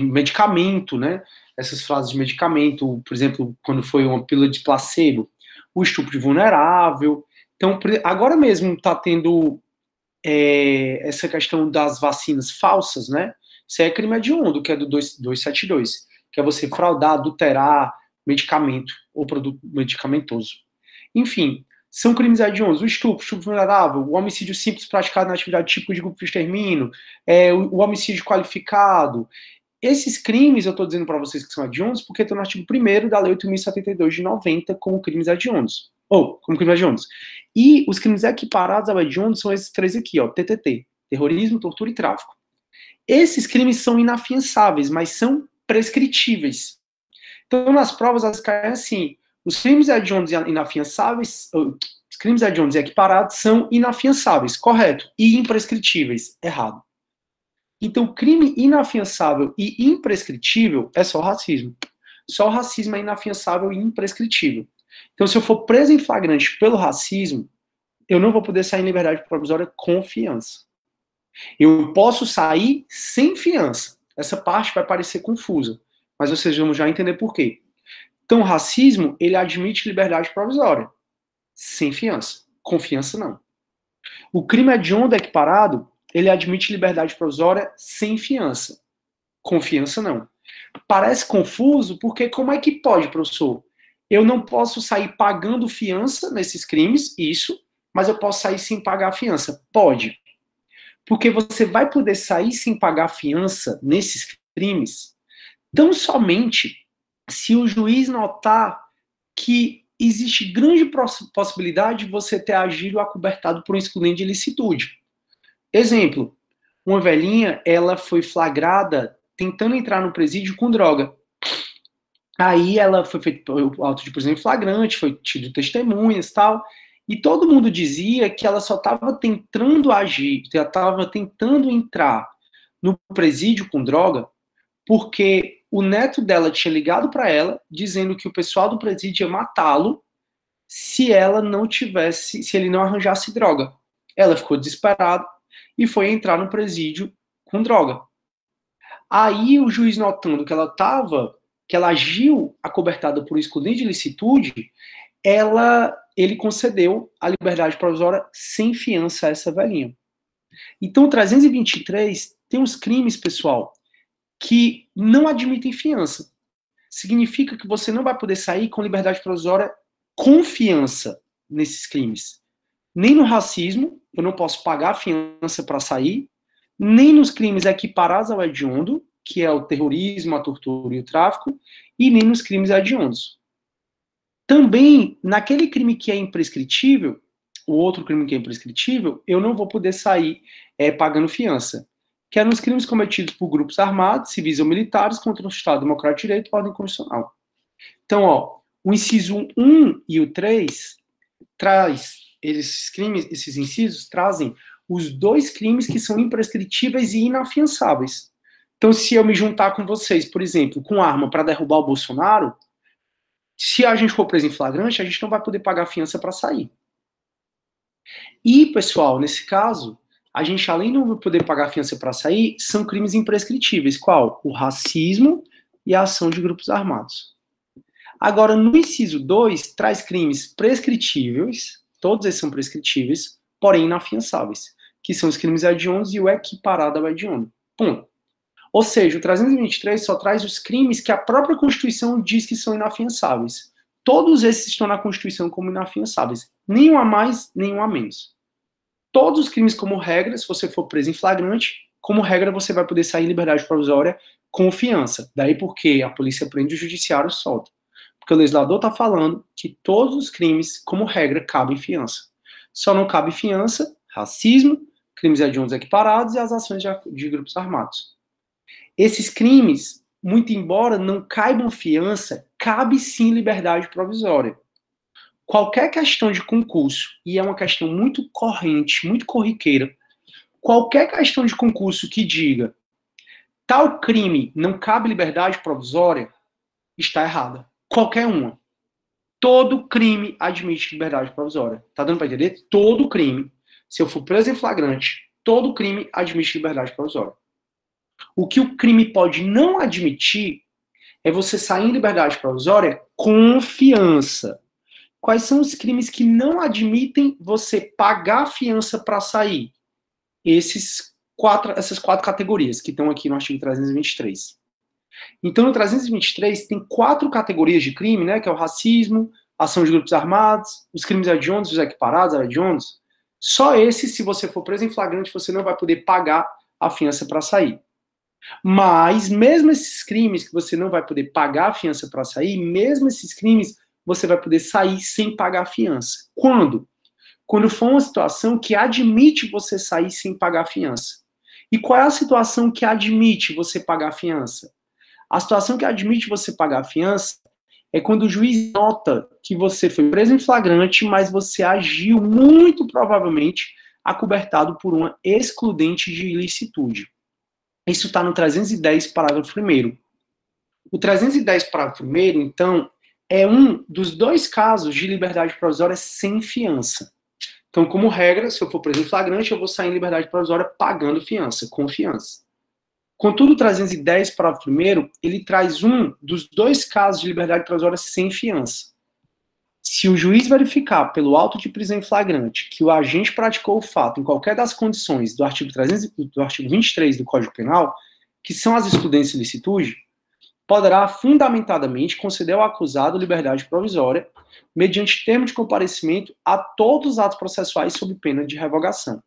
medicamento, né? Essas frases de medicamento, por exemplo, quando foi uma pílula de placebo, o estupro de vulnerável. Então, agora mesmo está tendo essa questão das vacinas falsas, né? Isso é crime hediondo, que é do 272, que é você fraudar, adulterar medicamento ou produto medicamentoso. Enfim, são crimes hediondos: o estupro vulnerável, o homicídio simples praticado na atividade típica de grupo de extermínio, o homicídio qualificado. Esses crimes, eu estou dizendo para vocês que são hediondos, porque estão no artigo 1º da Lei 8.072 de 90 como crimes hediondos. Como crimes hediondos. E os crimes equiparados ao hediondo são esses três aqui, ó, TTT, terrorismo, tortura e tráfico. Esses crimes são inafiançáveis, mas são prescritíveis. Então, nas provas, elas caem assim: os crimes hediondos e inafiançáveis, os crimes hediondos e equiparados são inafiançáveis, correto, e imprescritíveis, errado. Então, crime inafiançável e imprescritível é só o racismo. Só o racismo é inafiançável e imprescritível. Então, se eu for preso em flagrante pelo racismo, eu não vou poder sair em liberdade provisória com fiança. Eu posso sair sem fiança. Essa parte vai parecer confusa, mas vocês vão já entender por quê. Então, o racismo, ele admite liberdade provisória, sem fiança. Com fiança, não. O crime hediondo equiparado, ele admite liberdade provisória sem fiança. Com fiança, não. Parece confuso, porque como é que pode, professor? Eu não posso sair pagando fiança nesses crimes, isso, mas eu posso sair sem pagar fiança. Pode. Porque você vai poder sair sem pagar fiança nesses crimes tão somente se o juiz notar que existe grande possibilidade de você ter agido acobertado por um excludente de ilicitude. Exemplo, uma velhinha, ela foi flagrada tentando entrar no presídio com droga. Aí ela foi feito auto de prisão em flagrante, foi tido testemunhas e tal, e todo mundo dizia que ela só estava tentando agir, que ela estava tentando entrar no presídio com droga, porque o neto dela tinha ligado para ela, dizendo que o pessoal do presídio ia matá-lo se ele não arranjasse droga. Ela ficou desesperada e foi entrar no presídio com droga. Aí o juiz, notando que ela agiu acobertada por excludente de ilicitude, ele concedeu a liberdade provisória sem fiança a essa velhinha. Então, o 323 tem uns crimes, pessoal, que não admitem fiança. Significa que você não vai poder sair com liberdade provisória com fiança nesses crimes. Nem no racismo, eu não posso pagar fiança para sair, nem nos crimes equiparados ao hediondo, que é o terrorismo, a tortura e o tráfico, e nem nos crimes hediondos. Também, naquele crime que é imprescritível, o outro crime que é imprescritível, eu não vou poder sair pagando fiança, que é nos crimes cometidos por grupos armados, civis ou militares, contra o Estado Democrático de Direito e a ordem constitucional. Então, ó, o inciso 1 e o 3 esses incisos trazem os dois crimes que são imprescritíveis e inafiançáveis. Então, se eu me juntar com vocês, por exemplo, com arma para derrubar o Bolsonaro, se a gente for preso em flagrante, a gente não vai poder pagar fiança para sair. E, pessoal, nesse caso, a gente, além de não poder pagar fiança para sair, são crimes imprescritíveis. Qual? O racismo e a ação de grupos armados. Agora, no inciso 2, traz crimes prescritíveis, todos esses são prescritíveis, porém inafiançáveis, que são os crimes hediondos e o equiparado ao hediondo. Ponto. Ou seja, o 323 só traz os crimes que a própria Constituição diz que são inafiançáveis. Todos esses estão na Constituição como inafiançáveis. Nenhum a mais, nenhum a menos. Todos os crimes, como regra, se você for preso em flagrante, como regra, você vai poder sair em liberdade provisória com fiança. Daí porque a polícia prende, o judiciário solta. Porque o legislador está falando que todos os crimes, como regra, cabem fiança. Só não cabe fiança, racismo, crimes hediondos equiparados e as ações de grupos armados. Esses crimes, muito embora não caibam fiança, cabe sim liberdade provisória. Qualquer questão de concurso, e é uma questão muito corrente, muito corriqueira, qualquer questão de concurso que diga tal crime não cabe liberdade provisória, está errada. Qualquer uma. Todo crime admite liberdade provisória. Tá dando para entender? Todo crime. Se eu for preso em flagrante, todo crime admite liberdade provisória. O que o crime pode não admitir é você sair em liberdade provisória com fiança. Quais são os crimes que não admitem você pagar fiança para sair? Essas quatro categorias que estão aqui no artigo 323. Então, no 323 tem 4 categorias de crime, né, que é o racismo, ação de grupos armados, os crimes hediondos, os equiparados, hediondos. Só esses, se você for preso em flagrante, você não vai poder pagar a fiança para sair. Mas, mesmo esses crimes que você não vai poder pagar a fiança para sair, mesmo esses crimes, você vai poder sair sem pagar a fiança. Quando? Quando for uma situação que admite você sair sem pagar a fiança. E qual é a situação que admite você pagar a fiança? A situação que admite você pagar a fiança é quando o juiz nota que você foi preso em flagrante, mas você agiu muito provavelmente acobertado por uma excludente de ilicitude. Isso está no 310, parágrafo 1º. O 310, parágrafo 1º, então, é um dos 2 casos de liberdade provisória sem fiança. Então, como regra, se eu for preso em flagrante, eu vou sair em liberdade provisória pagando fiança, com fiança. Contudo, o 310, parágrafo 1º, ele traz um dos 2 casos de liberdade provisória sem fiança. Se o juiz verificar pelo auto de prisão em flagrante que o agente praticou o fato em qualquer das condições do artigo 23 do Código Penal, que são as excludentes de ilicitude, poderá fundamentadamente conceder ao acusado liberdade provisória mediante termo de comparecimento a todos os atos processuais sob pena de revogação.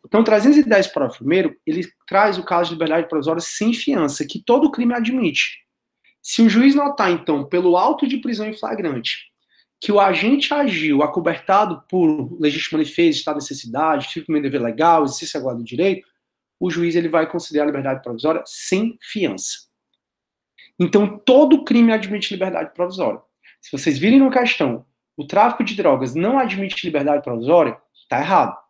Então, 310, parágrafo 1º, ele traz o caso de liberdade provisória sem fiança, que todo crime admite. Se o juiz notar, então, pelo auto de prisão em flagrante, que o agente agiu acobertado por legítima defesa, estado de necessidade, tipo de dever legal, exercício agora do direito, o juiz ele vai considerar a liberdade provisória sem fiança. Então, todo crime admite liberdade provisória. Se vocês virem no questão, o tráfico de drogas não admite liberdade provisória, está errado.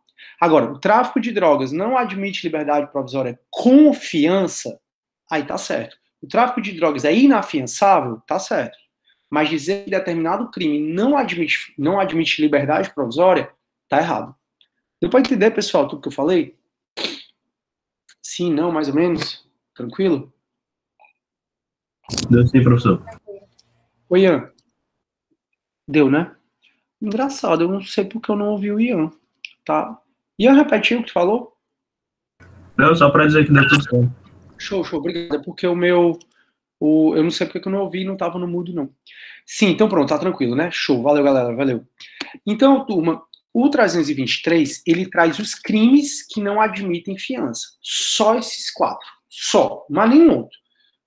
Agora, o tráfico de drogas não admite liberdade provisória com fiança, aí tá certo. O tráfico de drogas é inafiançável, tá certo. Mas dizer que determinado crime não admite liberdade provisória, tá errado. Deu para entender, pessoal, tudo que eu falei? Sim, não, mais ou menos? Tranquilo? Deu sim, professor. Oi, Ian. Deu, né? Engraçado, eu não sei porque eu não ouvi o Ian, tá? Ian, repetiu o que tu falou? Não, só para dizer que deu tudo certo. Show, obrigado. É porque eu não sei porque eu não ouvi e não tava no mudo, não. Sim, então pronto, tá tranquilo, né? Show, valeu, galera, valeu. Então, turma, o 323, ele traz os crimes que não admitem fiança. Só esses 4. Só, mas nenhum outro.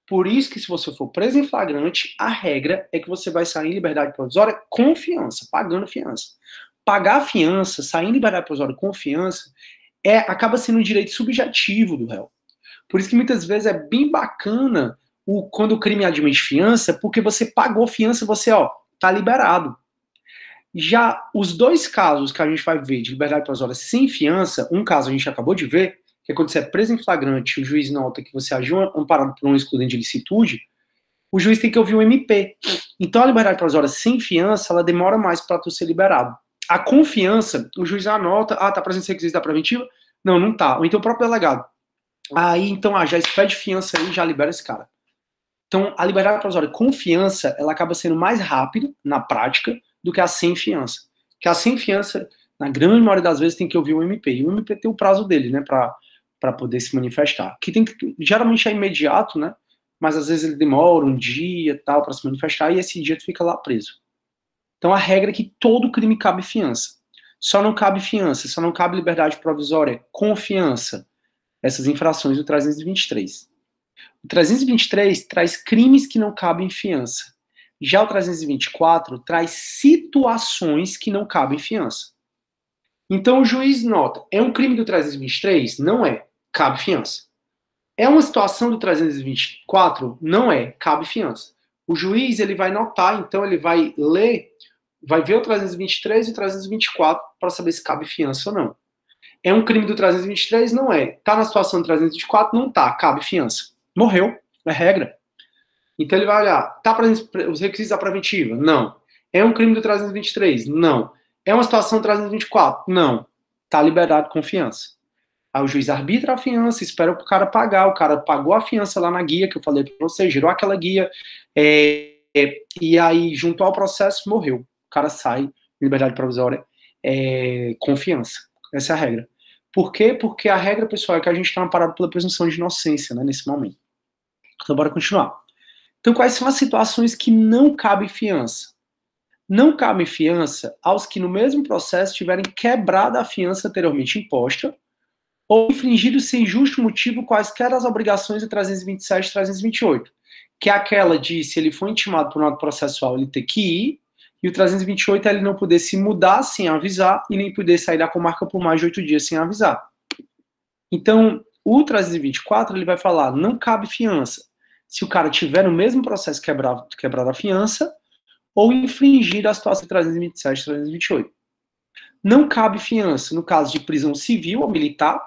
Por isso que se você for preso em flagrante, a regra é que você vai sair em liberdade provisória com fiança, pagando fiança. Pagar fiança, sair em liberdade provisória com fiança, acaba sendo um direito subjetivo do réu. Por isso que muitas vezes é bem bacana quando o crime admite fiança, porque você pagou fiança, você, tá liberado. Já os 2 casos que a gente vai ver de liberdade provisória sem fiança, um caso a gente acabou de ver, que é quando você é preso em flagrante, o juiz nota que você agiu amparado por um excludente de licitude, o juiz tem que ouvir um MP. Então, a liberdade provisória sem fiança, ela demora mais para tu ser liberado. A confiança, o juiz anota, tá presente esse requisito da preventiva? Não, não tá. Ou então o próprio delegado. Aí, então, já expede fiança aí, já libera esse cara. Então, a liberdade provisória com fiança, ela acaba sendo mais rápida, na prática, do que a sem fiança. Que a sem fiança, na grande maioria das vezes, tem que ouvir o MP. E o MP tem o prazo dele, né, para poder se manifestar. Que tem que, geralmente é imediato, né, mas às vezes ele demora um dia, tal, para se manifestar, e esse dia tu fica lá preso. Então, a regra é que todo crime cabe fiança. Só não cabe fiança, só não cabe liberdade provisória com fiança. Essas infrações do 323. O 323 traz crimes que não cabem fiança. Já o 324 traz situações que não cabem fiança. Então o juiz nota, é um crime do 323? Não é, cabe fiança. É uma situação do 324? Não é, cabe fiança. O juiz ele vai notar, então ele vai ler, vai ver o 323 e o 324 para saber se cabe fiança ou não. É um crime do 323? Não é. Tá na situação do 324? Não tá, cabe fiança. Morreu, é regra. Então ele vai olhar, tá os requisitos da preventiva? Não. É um crime do 323? Não. É uma situação do 324? Não. Tá liberado com fiança. Aí o juiz arbitra a fiança, espera o cara pagar, o cara pagou a fiança lá na guia que eu falei para você, gerou aquela guia, e aí juntou ao processo, morreu. O cara sai, liberdade provisória, com fiança. Essa é a regra. Por quê? Porque a regra, pessoal, é que a gente está amparado pela presunção de inocência, né, nesse momento. Então, bora continuar. Então, quais são as situações que não cabe fiança? Não cabe fiança aos que no mesmo processo tiverem quebrado a fiança anteriormente imposta ou infringido sem justo motivo quaisquer das obrigações de 327 e 328, que é aquela de, se ele for intimado por um ato processual, ele ter que ir, e o 328 é ele não poder se mudar sem avisar e nem poder sair da comarca por mais de 8 dias sem avisar. Então, o 324, ele vai falar, não cabe fiança se o cara tiver no mesmo processo quebrar a fiança ou infringir a situação de 327 e 328. Não cabe fiança no caso de prisão civil ou militar.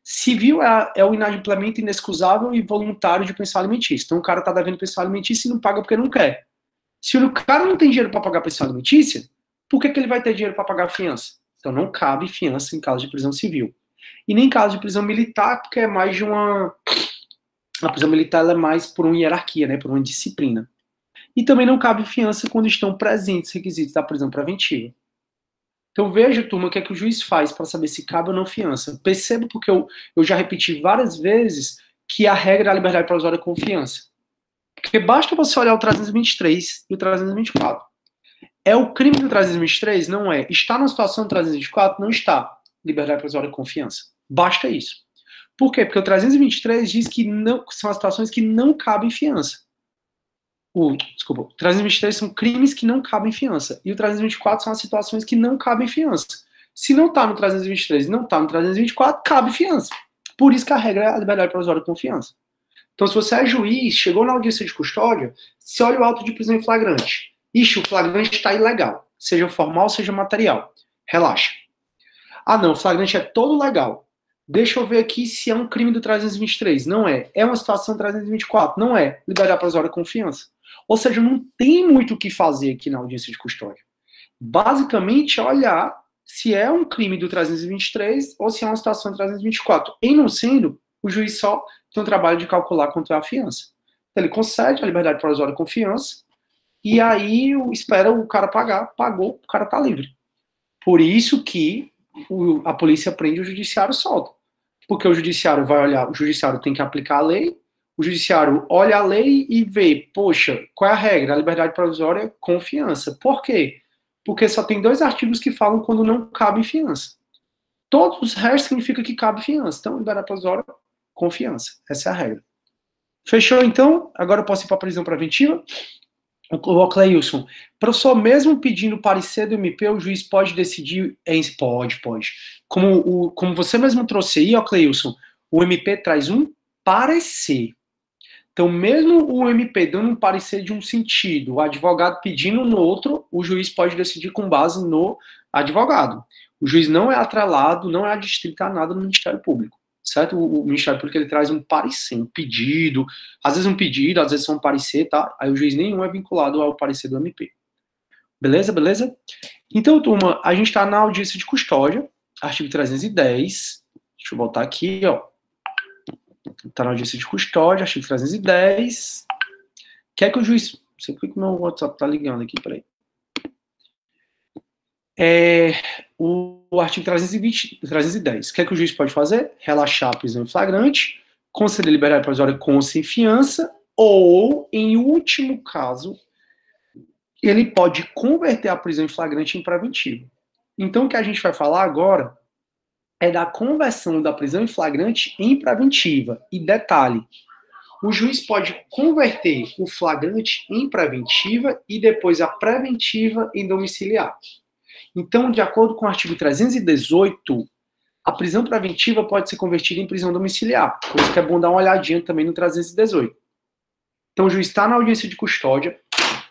Civil é o inadimplemento inexcusável e voluntário de pensão alimentícia. Então o cara está devendo pensão alimentícia e não paga porque não quer. Se o cara não tem dinheiro para pagar pensão alimentícia, por que ele vai ter dinheiro para pagar a fiança? Então não cabe fiança em caso de prisão civil. E nem em caso de prisão militar, porque é mais de uma... A prisão militar ela é mais por uma hierarquia, né, por uma disciplina. E também não cabe fiança quando estão presentes requisitos da prisão preventiva. Então veja, turma, o que é que o juiz faz para saber se cabe ou não fiança. Perceba, porque eu já repeti várias vezes que a regra é a liberdade provisória com fiança. Porque basta você olhar o 323 e o 324. É o crime do 323? Não é. Está na situação do 324? Não está. Liberdade provisória com fiança. Basta isso. Por quê? Porque o 323 diz que não, são as situações que não cabem fiança. O 323 são crimes que não cabem fiança. E o 324 são as situações que não cabem fiança. Se não está no 323 e não está no 324, cabe fiança. Por isso que a regra é a liberdade provisória com fiança. Então, se você é juiz, chegou na audiência de custódia, você olha o auto de prisão em flagrante. Ixi, o flagrante está ilegal. Seja formal, seja material. Relaxa. Ah, não, o flagrante é todo legal. Deixa eu ver aqui se é um crime do 323. Não é. É uma situação 324. Não é. Liberdade provisória com fiança. Ou seja, não tem muito o que fazer aqui na audiência de custódia. Basicamente, olhar se é um crime do 323 ou se é uma situação 324. Em não sendo, o juiz só tem o trabalho de calcular quanto é a fiança. Então, ele concede a liberdade provisória com fiança e aí espera o cara pagar. Pagou, o cara tá livre. Por isso que a polícia prende, o judiciário solta. Porque o judiciário vai olhar, o judiciário tem que aplicar a lei, o judiciário olha a lei e vê, poxa, qual é a regra? A liberdade provisória com fiança. Por quê? Porque só tem 2 artigos que falam quando não cabe fiança. Todos os restos significa que cabe fiança. Então, liberdade provisória com fiança. Essa é a regra. Fechou, então? Agora eu posso ir para a prisão preventiva? O Cleilson, professor, mesmo pedindo parecer do MP, o juiz pode decidir... Pode. Como você mesmo trouxe aí, Cleilson, o MP traz um parecer. Então, mesmo o MP dando um parecer de um sentido, o advogado pedindo no outro, o juiz pode decidir com base no advogado. O juiz não é atrelado, não é adstrito a nada no Ministério Público. certo? O Ministério Público, ele traz um parecer, um pedido, às vezes são um parecer, tá? Aí o juiz nenhum é vinculado ao parecer do MP. Beleza, beleza? Então, turma, a gente está na audiência de custódia, artigo 310, deixa eu voltar aqui, ó. Está na audiência de custódia, artigo 310. Quer que o juiz... Não sei por que o meu WhatsApp tá ligando aqui, peraí. O artigo 310. O que é que o juiz pode fazer? Relaxar a prisão em flagrante, conceder liberdade provisória com sem fiança, ou, em último caso, ele pode converter a prisão em flagrante em preventiva. Então, o que a gente vai falar agora é da conversão da prisão em flagrante em preventiva. E detalhe, o juiz pode converter o flagrante em preventiva e depois a preventiva em domiciliar. Então, de acordo com o artigo 318, a prisão preventiva pode ser convertida em prisão domiciliar. Por isso que é bom dar uma olhadinha também no 318. Então, o juiz está na audiência de custódia,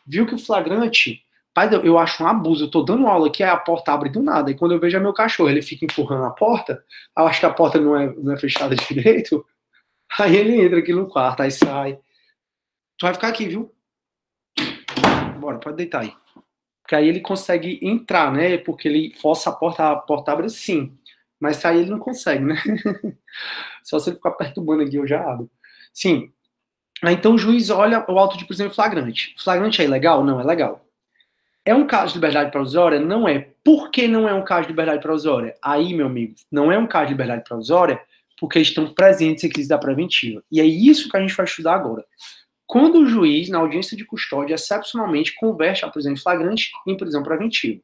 viu que o flagrante... Pai, eu acho um abuso. Eu tô dando aula aqui, aí a porta abre do nada. E quando eu vejo é meu cachorro, ele fica empurrando a porta, eu acho que a porta não é fechada direito, aí ele entra aqui no quarto, aí sai. Tu vai ficar aqui, viu? Bora, pode deitar aí. Porque aí ele consegue entrar, né? Porque ele força a porta abre sim. Mas sair ele não consegue, né? Só se ele ficar perturbando aqui, eu já abro. Sim. Então o juiz olha o auto de prisão em flagrante. Flagrante é ilegal? Não, é legal. É um caso de liberdade provisória? Não é. Por que não é um caso de liberdade provisória? Aí, meu amigo, não é um caso de liberdade provisória porque estão presentes requisitos da preventiva. E é isso que a gente vai estudar agora. Quando o juiz, na audiência de custódia, excepcionalmente converte a prisão em flagrante em prisão preventiva.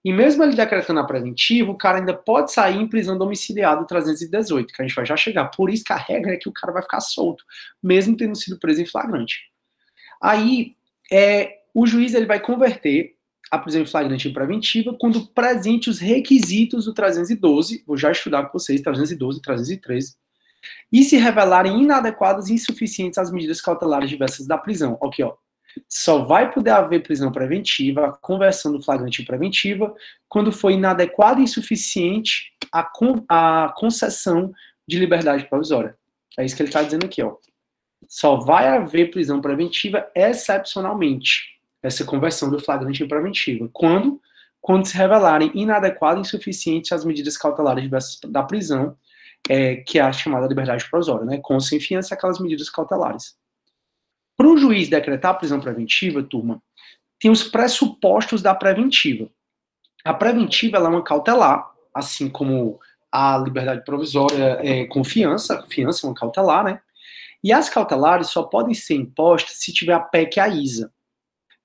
E mesmo ele decretando a preventiva, o cara ainda pode sair em prisão domiciliar do 318, que a gente vai já chegar. Por isso que a regra é que o cara vai ficar solto, mesmo tendo sido preso em flagrante. Aí, o juiz ele vai converter a prisão em flagrante em preventiva quando presente os requisitos do 312, vou já estudar com vocês, 312 e 313, e se revelarem inadequadas e insuficientes as medidas cautelares diversas da prisão. Aqui, ó. Só vai poder haver prisão preventiva, a conversão do flagrante em preventiva, quando for inadequada e insuficiente a concessão de liberdade provisória. É isso que ele está dizendo aqui, ó. Só vai haver prisão preventiva excepcionalmente, essa conversão do flagrante em preventiva. Quando se revelarem inadequadas e insuficientes as medidas cautelares diversas da prisão, que é a chamada liberdade provisória, né? Com ou sem fiança, aquelas medidas cautelares. Para o juiz decretar a prisão preventiva, turma, tem os pressupostos da preventiva. A preventiva ela é uma cautelar, assim como a liberdade provisória com fiança é uma cautelar, né? E as cautelares só podem ser impostas se tiver a PEC e a ISA.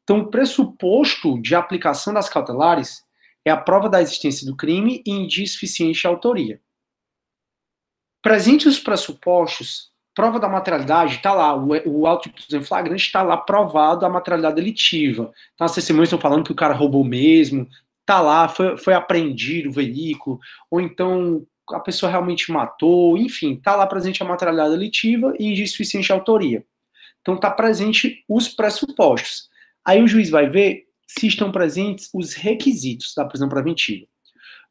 Então, o pressuposto de aplicação das cautelares é a prova da existência do crime e indício suficiente de autoria. Presente os pressupostos, prova da materialidade, está lá, o auto de prisão em flagrante está lá provado a materialidade delitiva. Então, as testemunhas estão falando que o cara roubou mesmo, está lá, foi apreendido o veículo, ou então a pessoa realmente matou, enfim, está lá presente a materialidade delitiva e indício suficiente de autoria. Então, está presente os pressupostos. Aí o juiz vai ver se estão presentes os requisitos da prisão preventiva.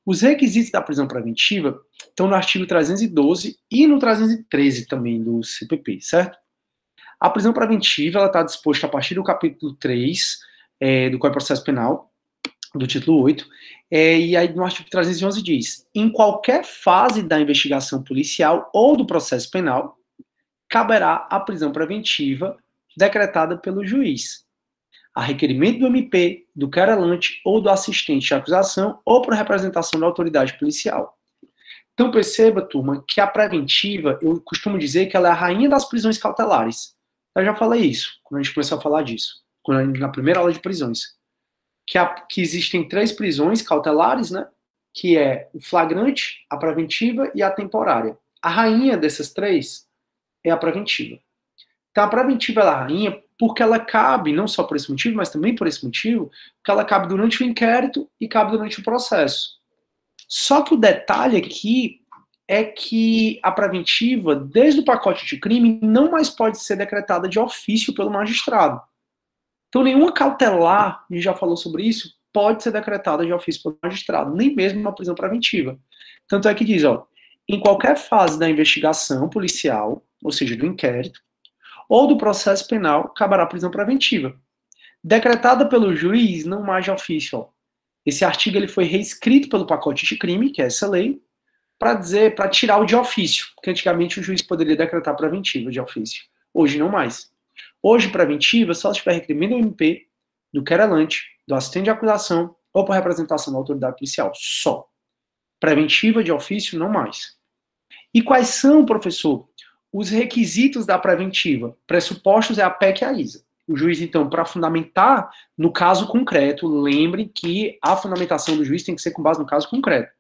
Os requisitos da prisão preventiva estão no artigo 312 e no 313 também do CPP, certo? A prisão preventiva está disposta a partir do capítulo 3 do Código de Processo Penal, do título 8, e aí no artigo 311 diz: em qualquer fase da investigação policial ou do processo penal, caberá a prisão preventiva decretada pelo juiz, a requerimento do MP, do querelante ou do assistente de acusação ou por representação da autoridade policial. Então perceba, turma, que a preventiva, eu costumo dizer que ela é a rainha das prisões cautelares. Eu já falei isso, quando a gente começou a falar disso, na primeira aula de prisões. Que existem 3 prisões cautelares, né? Que é o flagrante, a preventiva e a temporária. A rainha dessas 3 é a preventiva. Então a preventiva ela é a rainha porque ela cabe, não só por esse motivo, mas também por esse motivo, que ela cabe durante o inquérito e cabe durante o processo. Só que o detalhe aqui é que a preventiva, desde o pacote de crime, não mais pode ser decretada de ofício pelo magistrado. Então, nenhuma cautelar, a gente já falou sobre isso, pode ser decretada de ofício pelo magistrado, nem mesmo uma prisão preventiva. Tanto é que diz, ó, em qualquer fase da investigação policial, ou seja, do inquérito, ou do processo penal, caberá prisão preventiva, decretada pelo juiz, não mais de ofício. Ó. Esse artigo ele foi reescrito pelo pacote de crime, que é essa lei, para tirar o de ofício, porque antigamente o juiz poderia decretar preventiva de ofício. Hoje não mais. Hoje, preventiva só se tiver requerimento do MP, do querelante, do assistente de acusação ou por representação da autoridade policial. Só. Preventiva de ofício, não mais. E quais são, professor, os requisitos da preventiva? Pressupostos é a PEC e a ISA. O juiz, então, para fundamentar no caso concreto, lembre que a fundamentação do juiz tem que ser com base no caso concreto.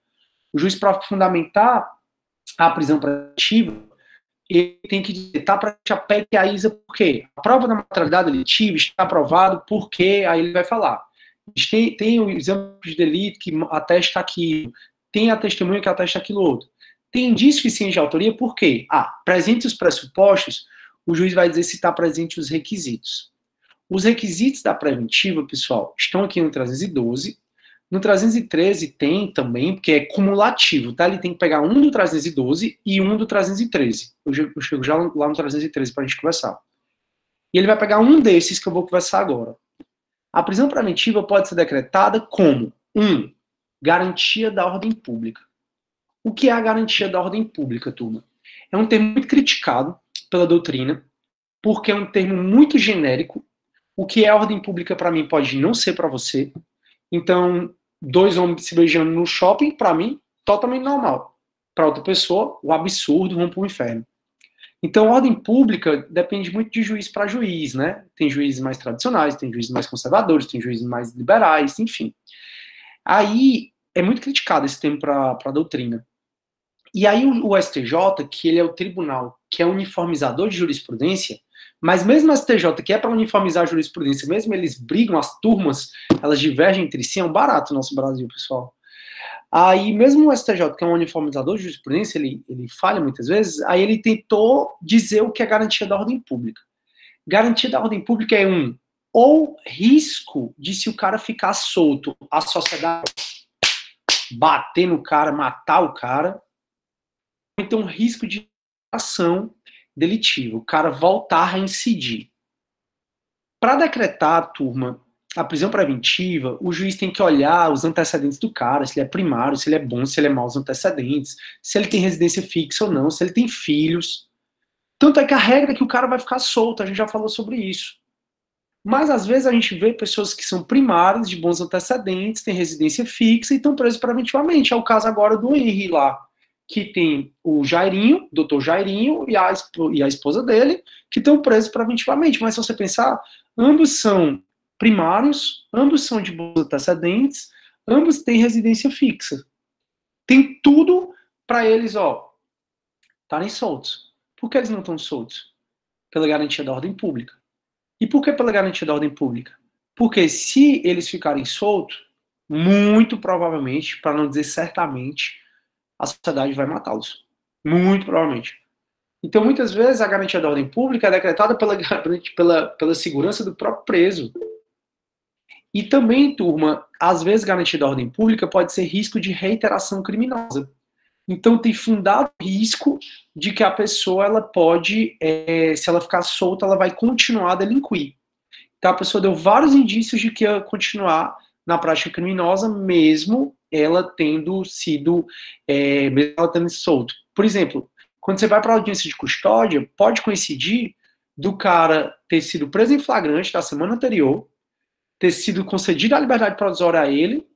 O juiz, para fundamentar a prisão preventiva, ele tem que dizer, está para a PEC e a ISA por quê? A prova da materialidade delitiva está aprovado porque, aí ele vai falar. Tem o exame de delito que atesta aquilo, tem a testemunha que atesta aquilo outro. Tem indício suficiente de autoria por quê? Presente os pressupostos, o juiz vai dizer se está presente os requisitos. Os requisitos da preventiva, pessoal, estão aqui no 312. No 313 tem também, porque é cumulativo, tá? Ele tem que pegar um do 312 e um do 313. Eu chego já lá no 313 para a gente conversar. E ele vai pegar um desses que eu vou conversar agora. A prisão preventiva pode ser decretada como 1. Garantia da ordem pública. O que é a garantia da ordem pública, turma? É um termo muito criticado pela doutrina, porque é um termo muito genérico. O que é ordem pública para mim pode não ser para você. Então, 2 homens se beijando no shopping, para mim, totalmente normal. Para outra pessoa, o absurdo, vão para o inferno. Então, ordem pública depende muito de juiz para juiz, né? Tem juízes mais tradicionais, tem juízes mais conservadores, tem juízes mais liberais, enfim. Aí, é muito criticado esse termo para a doutrina. E aí, o STJ, que ele é o tribunal que é uniformizador de jurisprudência, mas mesmo o STJ, que é para uniformizar a jurisprudência, mesmo eles brigam, as turmas, elas divergem entre si, é um barato o nosso Brasil, pessoal. Aí, mesmo o STJ, que é um uniformizador de jurisprudência, ele falha muitas vezes, aí ele tentou dizer o que é garantia da ordem pública. Garantia da ordem pública é ou risco de se o cara ficar solto, a sociedade bater no cara, matar o cara, então risco de ação delitiva, o cara voltar a incidir. Para decretar, turma, a prisão preventiva, o juiz tem que olhar os antecedentes do cara, se ele é primário, se ele é bom, se ele é mau os antecedentes, se ele tem residência fixa ou não, se ele tem filhos. Tanto é que a regra é que o cara vai ficar solto, a gente já falou sobre isso. Mas às vezes a gente vê pessoas que são primárias, de bons antecedentes, têm residência fixa e estão presos preventivamente. É o caso agora do Henry lá, que tem o Jairinho, doutor Jairinho, e a esposa dele, que estão presos preventivamente. Mas se você pensar, ambos são primários, ambos são de bons antecedentes, ambos têm residência fixa. Tem tudo para eles, estarem soltos. Por que eles não estão soltos? Pela garantia da ordem pública. E por que pela garantia da ordem pública? Porque se eles ficarem soltos, muito provavelmente, para não dizer certamente, a sociedade vai matá-los. Muito provavelmente. Então, muitas vezes, a garantia da ordem pública é decretada pela segurança do próprio preso. E também, turma, às vezes, garantia da ordem pública pode ser risco de reiteração criminosa. Então, tem fundado risco de que a pessoa, ela pode, se ela ficar solta, ela vai continuar a delinquir. Então, a pessoa deu vários indícios de que ia continuar na prática criminosa, mesmo ela tendo sido, mesmo ela tendo solto. Por exemplo, quando você vai para a audiência de custódia, pode coincidir do cara ter sido preso em flagrante da semana anterior, ter sido concedida a liberdade provisória a ele,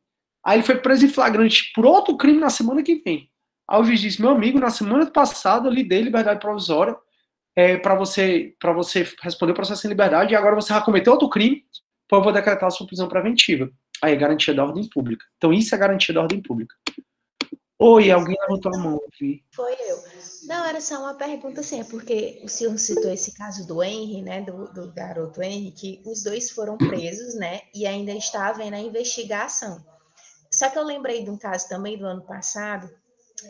aí ele foi preso em flagrante por outro crime na semana que vem. Aí o juiz disse, meu amigo, na semana passada eu lhe dei liberdade provisória para você responder o processo em liberdade, e agora você já cometeu outro crime, então eu vou decretar a sua prisão preventiva. Aí é garantia da ordem pública. Então isso é garantia da ordem pública. Oi, alguém levantou a mão aqui. Foi eu. Não, era só uma pergunta assim, é porque o senhor citou esse caso do Henry, né, do garoto Henry, que os dois foram presos, né, e ainda está havendo a investigação. Só que eu lembrei de um caso também do ano passado,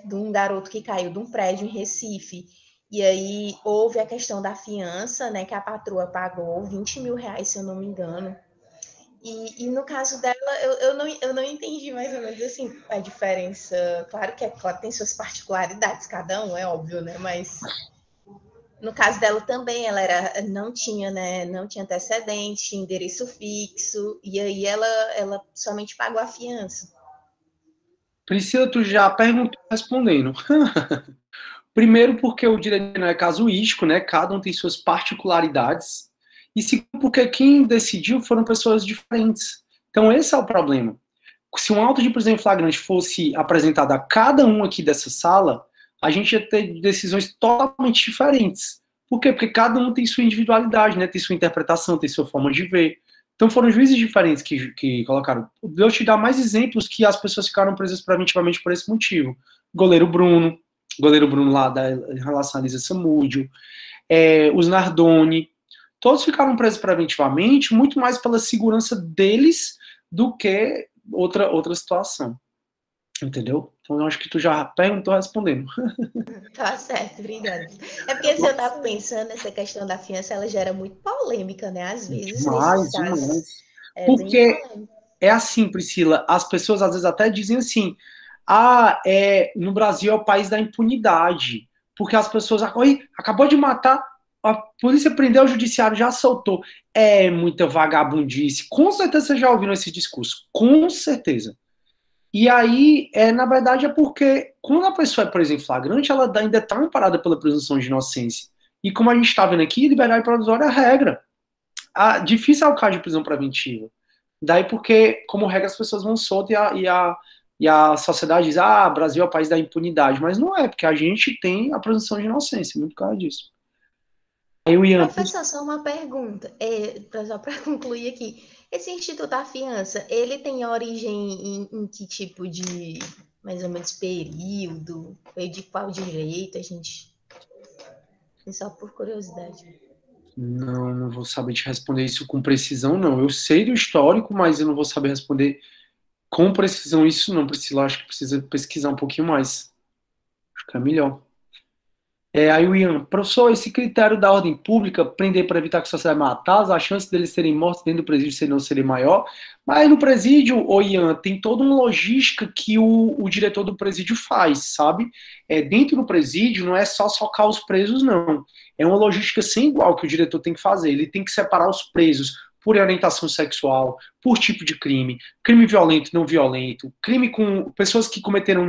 de um garoto que caiu de um prédio em Recife, e aí houve a questão da fiança, né, que a patroa pagou 20 mil reais, se eu não me engano, E no caso dela, eu não entendi mais ou menos assim a diferença. Claro que claro, tem suas particularidades, cada um, é óbvio, né? Mas no caso dela também, não tinha, né? Não tinha antecedente, tinha endereço fixo, e aí ela somente pagou a fiança. Priscila, tu já perguntou respondendo. Primeiro, porque o direito não é casuístico, né? Cada um tem suas particularidades. E segundo, porque quem decidiu foram pessoas diferentes. Então, esse é o problema. Se um auto de prisão em flagrante fosse apresentado a cada um aqui dessa sala, a gente ia ter decisões totalmente diferentes. Por quê? Porque cada um tem sua individualidade, né? Tem sua interpretação, tem sua forma de ver. Então foram juízes diferentes que colocaram. Eu te dar mais exemplos que as pessoas ficaram presas preventivamente por esse motivo. Goleiro Bruno lá em relação a Lisa Samúdio, os Nardoni, todos ficaram presos preventivamente muito mais pela segurança deles do que outra situação. Entendeu? Então eu acho que tu já perguntou respondendo. Tá certo, obrigada. É porque se eu tava pensando, essa questão da fiança, ela gera muito polêmica, né? Às vezes, nesses Demais, casos, demais. é bem Porque polêmico. é assim, Priscila, as pessoas às vezes até dizem assim, no Brasil é o país da impunidade, porque as pessoas, oi, acabou de matar, a polícia prendeu, o judiciário já soltou. É muita vagabundice. Com certeza vocês já ouviram esse discurso, com certeza. E aí, na verdade, é porque quando a pessoa é presa em flagrante, ela ainda está amparada pela presunção de inocência. E como a gente está vendo aqui, liberdade provisória é a regra. Difícil é o caso de prisão preventiva. Daí porque, como regra, as pessoas vão soltas e a sociedade diz, Brasil é o país da impunidade. Mas não é, porque a gente tem a presunção de inocência, muito por causa disso. Aí o Ian... Professor, só uma pergunta, só para concluir aqui. Esse Instituto da Fiança, ele tem origem em que tipo de, mais ou menos, período? Foi de qual direito? A gente... Só por curiosidade. Não vou saber te responder isso com precisão, não. Eu sei do histórico, mas eu não vou saber responder com precisão isso não, Priscila. Acho que precisa pesquisar um pouquinho mais. Acho que é melhor. Aí o Ian, professor, esse critério da ordem pública, prender para evitar que a sociedade matá-los, a chance deles serem mortos dentro do presídio não seria maior. Mas no presídio, Ian, tem toda uma logística que o diretor do presídio faz, sabe? Dentro do presídio não é só socar os presos, não. É uma logística sem igual que o diretor tem que fazer. Ele tem que separar os presos por orientação sexual, por tipo de crime violento, não violento, crime com pessoas que cometeram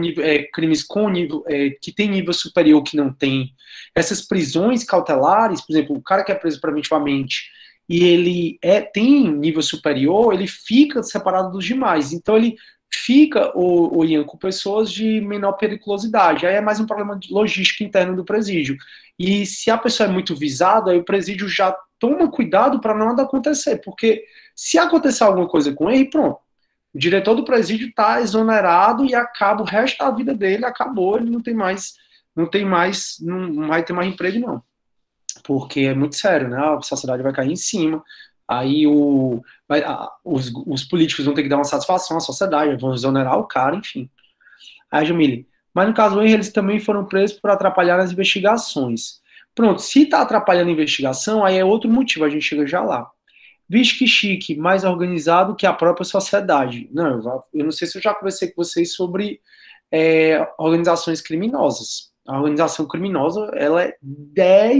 crimes com nível, que tem nível superior que não tem. Essas prisões cautelares, por exemplo, o cara que é preso preventivamente e ele tem nível superior, ele fica separado dos demais. Então ele fica, o Ian, com pessoas de menor periculosidade. Aí é mais um problema de logística interno do presídio. E se a pessoa é muito visada, aí o presídio já toma cuidado para nada acontecer, porque se acontecer alguma coisa com ele, pronto. O diretor do presídio está exonerado e acaba o resto da vida dele, acabou, ele não vai ter mais emprego, não. Porque é muito sério, né? A sociedade vai cair em cima, aí os políticos vão ter que dar uma satisfação à sociedade, vão exonerar o cara, enfim. Aí, Jamile, mas no caso do Henry, eles também foram presos por atrapalhar nas investigações. Pronto, se está atrapalhando a investigação, aí é outro motivo, a gente chega já lá. Vixe que chique, mais organizado que a própria sociedade. Não, eu não sei se eu já conversei com vocês sobre organizações criminosas. A organização criminosa, ela é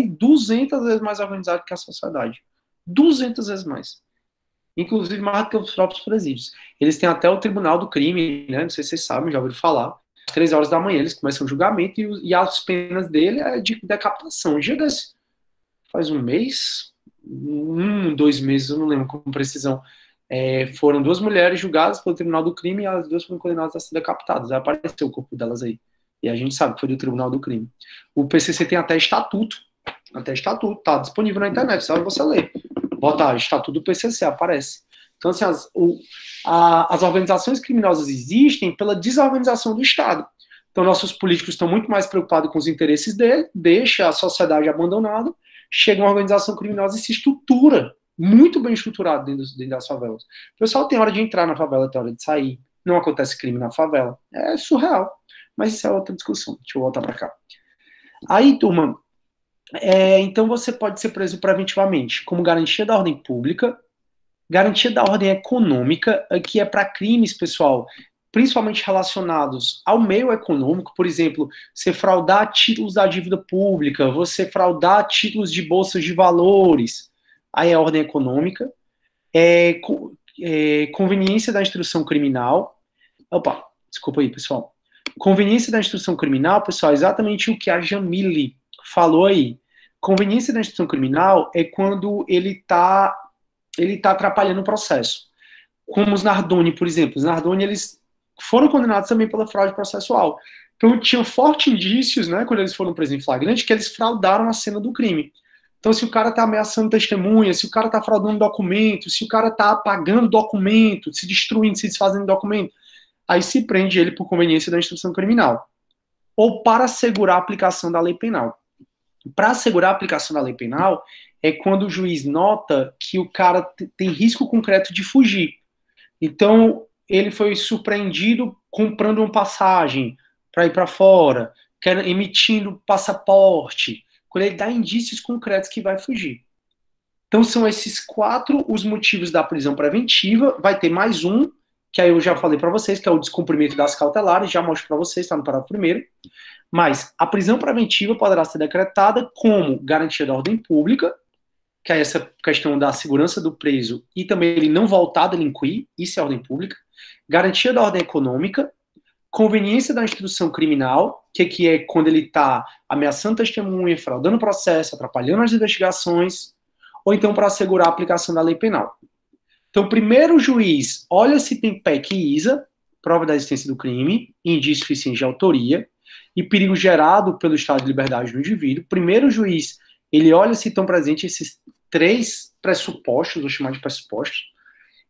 200 vezes mais organizada que a sociedade. 200 vezes mais. Inclusive mais do que os próprios presídios. Eles têm até o Tribunal do Crime, né? Não sei se vocês sabem, já ouviram falar. Às 3 horas da manhã eles começam o julgamento e as penas dele é de decapitação. Um dia desse, faz um mês, 2 meses, eu não lembro com precisão. Foram 2 mulheres julgadas pelo Tribunal do Crime e as 2 foram condenadas a ser decapitadas. Aí apareceu o corpo delas aí. E a gente sabe que foi do Tribunal do Crime. O PCC tem até estatuto. Tá disponível na internet, só você ler. Bota estatuto do PCC, aparece. Então, assim, as organizações criminosas existem pela desorganização do Estado. Então, nossos políticos estão muito mais preocupados com os interesses dele, deixa a sociedade abandonada, chega uma organização criminosa e se estrutura, muito bem estruturado dentro das favelas. O pessoal tem hora de entrar na favela, tem hora de sair. Não acontece crime na favela. É surreal. Mas isso é outra discussão. Deixa eu voltar para cá. Aí, turma, então você pode ser preso preventivamente como garantia da ordem pública, Garantia da ordem econômica, que é para crimes, pessoal, principalmente relacionados ao meio econômico, por exemplo, você fraudar títulos da dívida pública, você fraudar títulos de bolsas de valores, aí é ordem econômica. Conveniência da instrução criminal. Opa, desculpa aí, pessoal. Conveniência da instrução criminal, pessoal, é exatamente o que a Jamile falou aí. Conveniência da instrução criminal é quando ele tá atrapalhando o processo. Como os Nardoni, por exemplo. Os Nardoni, eles foram condenados também pela fraude processual. Então, tinham fortes indícios, né, quando eles foram presos em flagrante, que eles fraudaram a cena do crime. Então, se o cara está ameaçando testemunha, se o cara está fraudando documento, se o cara está apagando documento, se destruindo, se desfazendo documento, aí se prende ele por conveniência da instrução criminal. Ou para assegurar a aplicação da lei penal. Para assegurar a aplicação da lei penal é quando o juiz nota que o cara tem risco concreto de fugir. Então, ele foi surpreendido comprando uma passagem para ir para fora, emitindo passaporte, quando ele dá indícios concretos que vai fugir. Então, são esses 4 os motivos da prisão preventiva. Vai ter mais um, que aí eu já falei para vocês, que é o descumprimento das cautelares, já mostro para vocês, está no parágrafo 1º. Mas a prisão preventiva poderá ser decretada como garantia da ordem pública, que é essa questão da segurança do preso e também ele não voltar a delinquir, isso é ordem pública. Garantia da ordem econômica, conveniência da instrução criminal, que é quando ele está ameaçando testemunha, fraudando o processo, atrapalhando as investigações, ou então para assegurar a aplicação da lei penal. Então, primeiro o juiz olha se tem PEC e ISA, prova da existência do crime, indício suficiente de autoria, e perigo gerado pelo estado de liberdade do indivíduo. Primeiro o juiz, ele olha se estão presentes esses 3 pressupostos, vou chamar de pressupostos.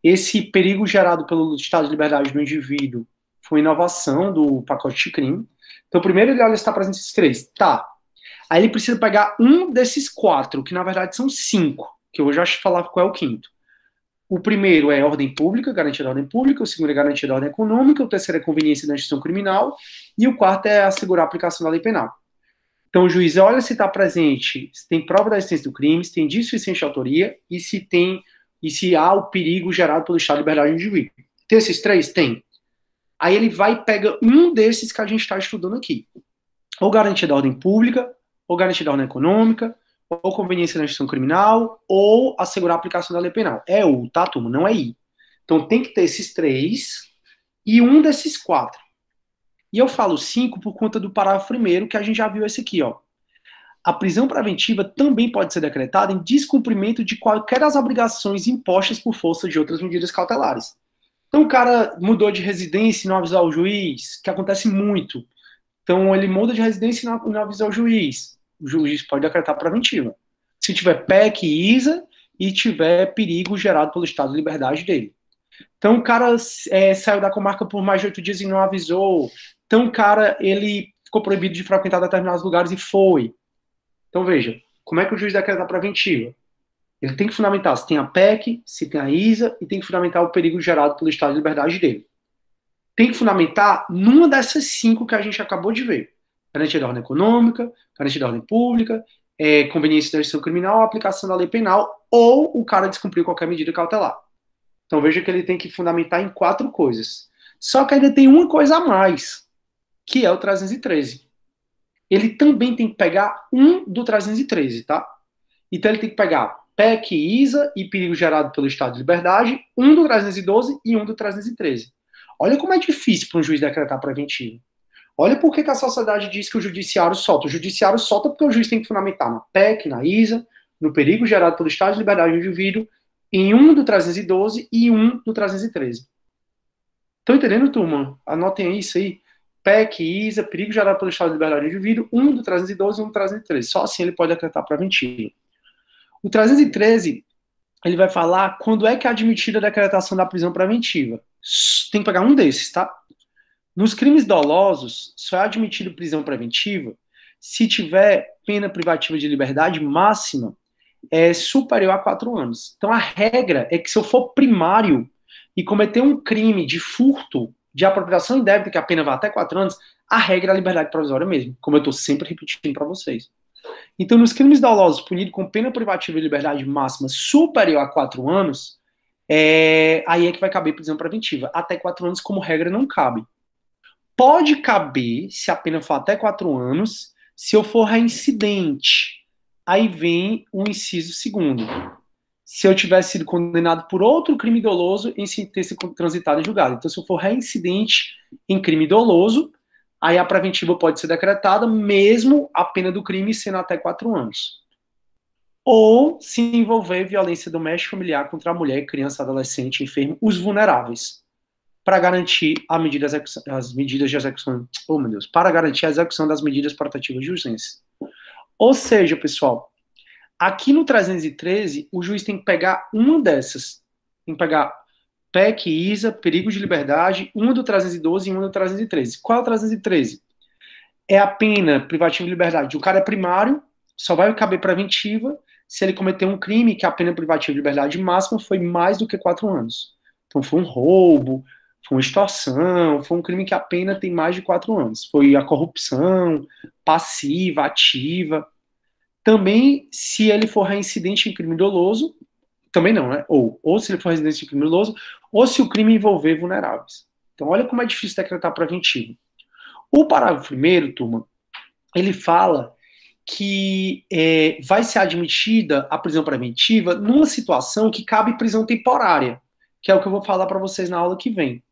Esse perigo gerado pelo estado de liberdade do indivíduo foi inovação do pacote de crime. Então, primeiro ele olha se está presente esses 3. Tá. Aí ele precisa pegar um desses 4, que na verdade são 5, que eu vou já falar qual é o 5º. O primeiro é ordem pública, garantia da ordem pública, o segundo é garantia da ordem econômica, o terceiro é conveniência da instituição criminal, e o quarto é assegurar a aplicação da lei penal. Então o juiz olha se está presente, se tem prova da existência do crime, se tem indício suficiente de autoria, e se há o perigo gerado pelo estado de liberdade do indivíduo. Tem esses 3? Tem. Aí ele vai e pega um desses que a gente está estudando aqui. Ou garantia da ordem pública, ou garantia da ordem econômica, ou conveniência da instituição criminal, ou assegurar a aplicação da lei penal. É o, tá, turma? Não é I. Então tem que ter esses 3 e um desses 4. E eu falo 5 por conta do parágrafo 1º, que a gente já viu esse aqui, ó. A prisão preventiva também pode ser decretada em descumprimento de qualquer das obrigações impostas por força de outras medidas cautelares. Então o cara mudou de residência e não avisou o juiz, que acontece muito. Então ele muda de residência e não avisou o juiz. O juiz pode decretar preventiva. Se tiver PEC e ISA e tiver perigo gerado pelo estado de liberdade dele. Então o cara saiu da comarca por mais de 8 dias e não avisou. Então o cara, ele ficou proibido de frequentar determinados lugares e foi. Então veja, como é que o juiz decreta preventiva? Ele tem que fundamentar se tem a PEC, se tem a ISA e tem que fundamentar o perigo gerado pelo estado de liberdade dele. Tem que fundamentar numa dessas 5 que a gente acabou de ver. Garantia da ordem econômica, garantia da ordem pública, conveniência da instituição criminal, aplicação da lei penal, ou o cara descumpriu qualquer medida cautelar. Então veja que ele tem que fundamentar em 4 coisas. Só que ainda tem uma coisa a mais, que é o 313. Ele também tem que pegar um do 313, tá? Então ele tem que pegar PEC, ISA e perigo gerado pelo estado de liberdade, um do 312 e um do 313. Olha como é difícil para um juiz decretar preventivo. Olha por que a sociedade diz que o judiciário solta. O judiciário solta porque o juiz tem que fundamentar na PEC, na ISA, no perigo gerado pelo estado de liberdade do indivíduo, em um do 312 e um do 313. Estão entendendo, turma? Anotem isso aí. PEC, ISA, perigo gerado pelo estado de liberdade do indivíduo, um do 312 e um do 313. Só assim ele pode decretar preventivo. O 313, ele vai falar quando é que é admitida a decretação da prisão preventiva. Tem que pegar um desses, tá? Nos crimes dolosos, só é admitido prisão preventiva se tiver pena privativa de liberdade máxima superior a 4 anos. Então a regra é que se eu for primário e cometer um crime de furto, de apropriação indébita, que a pena vai até 4 anos, a regra é a liberdade provisória mesmo, como eu estou sempre repetindo para vocês. Então, nos crimes dolosos punidos com pena privativa de liberdade máxima superior a 4 anos, aí é que vai caber prisão preventiva. Até 4 anos, como regra, não cabe. Pode caber, se a pena for até 4 anos, se eu for reincidente. Aí vem o inciso segundo. Se eu tivesse sido condenado por outro crime doloso em ter sido transitado em julgado. Então, se eu for reincidente em crime doloso, aí a preventiva pode ser decretada, mesmo a pena do crime sendo até 4 anos. Ou se envolver violência doméstica familiar contra a mulher, criança, adolescente, enfermo, os vulneráveis, para garantir as medidas de execução, para garantir a execução das medidas protetivas de urgência. Ou seja, pessoal, aqui no 313, o juiz tem que pegar uma dessas. Tem que pegar PEC, ISA, perigo de liberdade, uma do 312 e uma do 313. Qual é o 313? É a pena privativa de liberdade. O cara é primário, só vai caber preventiva se ele cometer um crime que a pena privativa de liberdade máxima foi mais do que 4 anos. Então foi um roubo, foi uma extorsão, foi um crime que a pena tem mais de 4 anos. Foi a corrupção, passiva, ativa. Também, se ele for reincidente em crime doloso, também não, né? Ou se ele for reincidente em crime doloso, ou se o crime envolver vulneráveis. Então, olha como é difícil decretar preventivo. O parágrafo 1º, turma, ele fala que vai ser admitida a prisão preventiva numa situação que cabe prisão temporária, que é o que eu vou falar para vocês na aula que vem.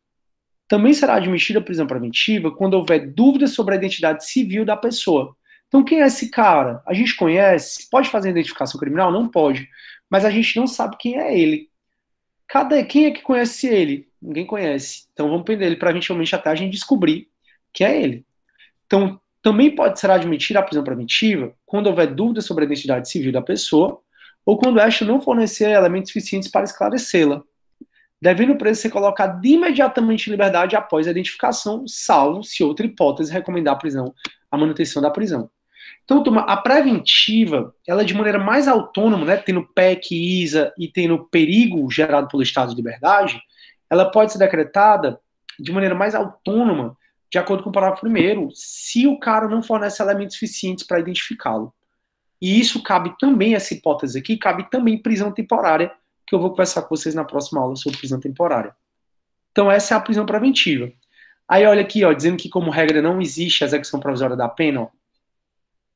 Também será admitida a prisão preventiva quando houver dúvidas sobre a identidade civil da pessoa. Então, quem é esse cara? A gente conhece? Pode fazer identificação criminal? Não pode. Mas a gente não sabe quem é ele. Quem é que conhece ele? Ninguém conhece. Então, vamos prender ele preventivamente até a gente descobrir que é ele. Então, também pode ser admitida a prisão preventiva quando houver dúvidas sobre a identidade civil da pessoa ou quando esta não fornecer elementos suficientes para esclarecê-la, devendo o preso ser colocado imediatamente em liberdade após a identificação, salvo se outra hipótese recomendar a manutenção da prisão. Então, turma, a preventiva, ela de maneira mais autônoma, né, tendo PEC, ISA e tendo perigo gerado pelo estado de liberdade, ela pode ser decretada de maneira mais autônoma, de acordo com o parágrafo 1º, se o cara não fornece elementos suficientes para identificá-lo. E isso cabe também, essa hipótese aqui, cabe também prisão temporária, que eu vou conversar com vocês na próxima aula sobre prisão temporária. Então, essa é a prisão preventiva. Aí, olha aqui, ó, dizendo que, como regra, não existe a execução provisória da pena, ó,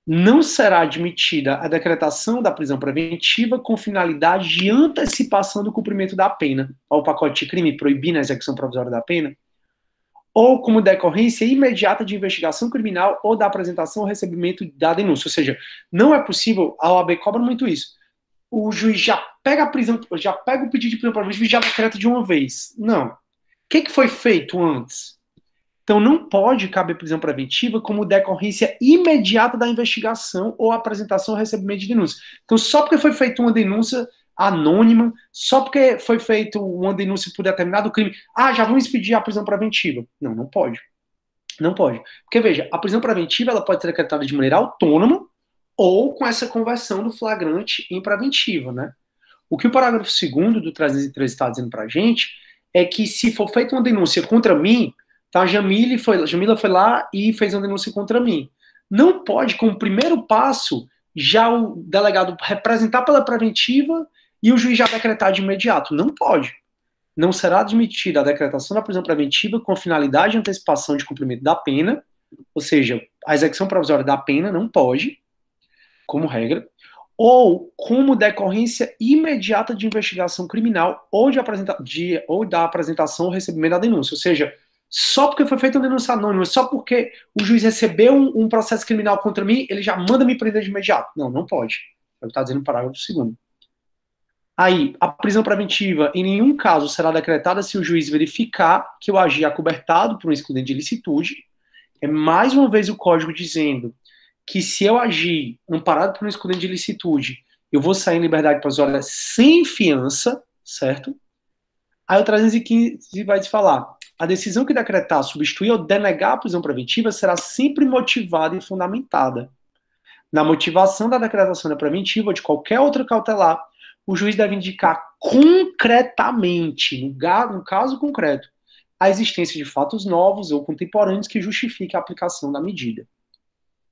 não será admitida a decretação da prisão preventiva com finalidade de antecipação do cumprimento da pena, ao pacote de crime proibindo a execução provisória da pena, ou como decorrência imediata de investigação criminal ou da apresentação ou recebimento da denúncia. Ou seja, não é possível, a OAB cobra muito isso, o juiz já pega a prisão, já pega o pedido de prisão preventiva e já decreta de uma vez. Não. O que foi feito antes? Então, não pode caber prisão preventiva como decorrência imediata da investigação ou apresentação ou recebimento de denúncia. Então, só porque foi feita uma denúncia anônima, só porque foi feita uma denúncia por determinado crime, já vamos expedir a prisão preventiva. Não, não pode. Não pode. Porque, veja, a prisão preventiva ela pode ser decretada de maneira autônoma ou com essa conversão do flagrante em preventiva, né? O que o parágrafo 2º do 313 está dizendo pra gente é que se for feita uma denúncia contra mim, tá, Jamila foi lá e fez uma denúncia contra mim. Não pode, como primeiro passo, já o delegado representar pela preventiva e o juiz já decretar de imediato. Não pode. Não será admitida a decretação da prisão preventiva com finalidade de antecipação de cumprimento da pena, ou seja, a execução provisória da pena não pode, como regra, ou como decorrência imediata de investigação criminal ou da apresentação ou recebimento da denúncia. Ou seja, só porque foi feita uma denúncia anônima, só porque o juiz recebeu um processo criminal contra mim, ele já manda me prender de imediato. Não, não pode. É o que está dizendo no parágrafo 2º. Aí, a prisão preventiva em nenhum caso será decretada se o juiz verificar que eu agi acobertado por um excludente de ilicitude. É mais uma vez o código dizendo que se eu agir amparado por um excludente de ilicitude, eu vou sair em liberdade provisória sem fiança, certo? Aí o 315 vai te falar, a decisão que decretar, substituir ou denegar a prisão preventiva será sempre motivada e fundamentada. Na motivação da decretação da preventiva ou de qualquer outra cautelar, o juiz deve indicar concretamente, no caso concreto, a existência de fatos novos ou contemporâneos que justifiquem a aplicação da medida.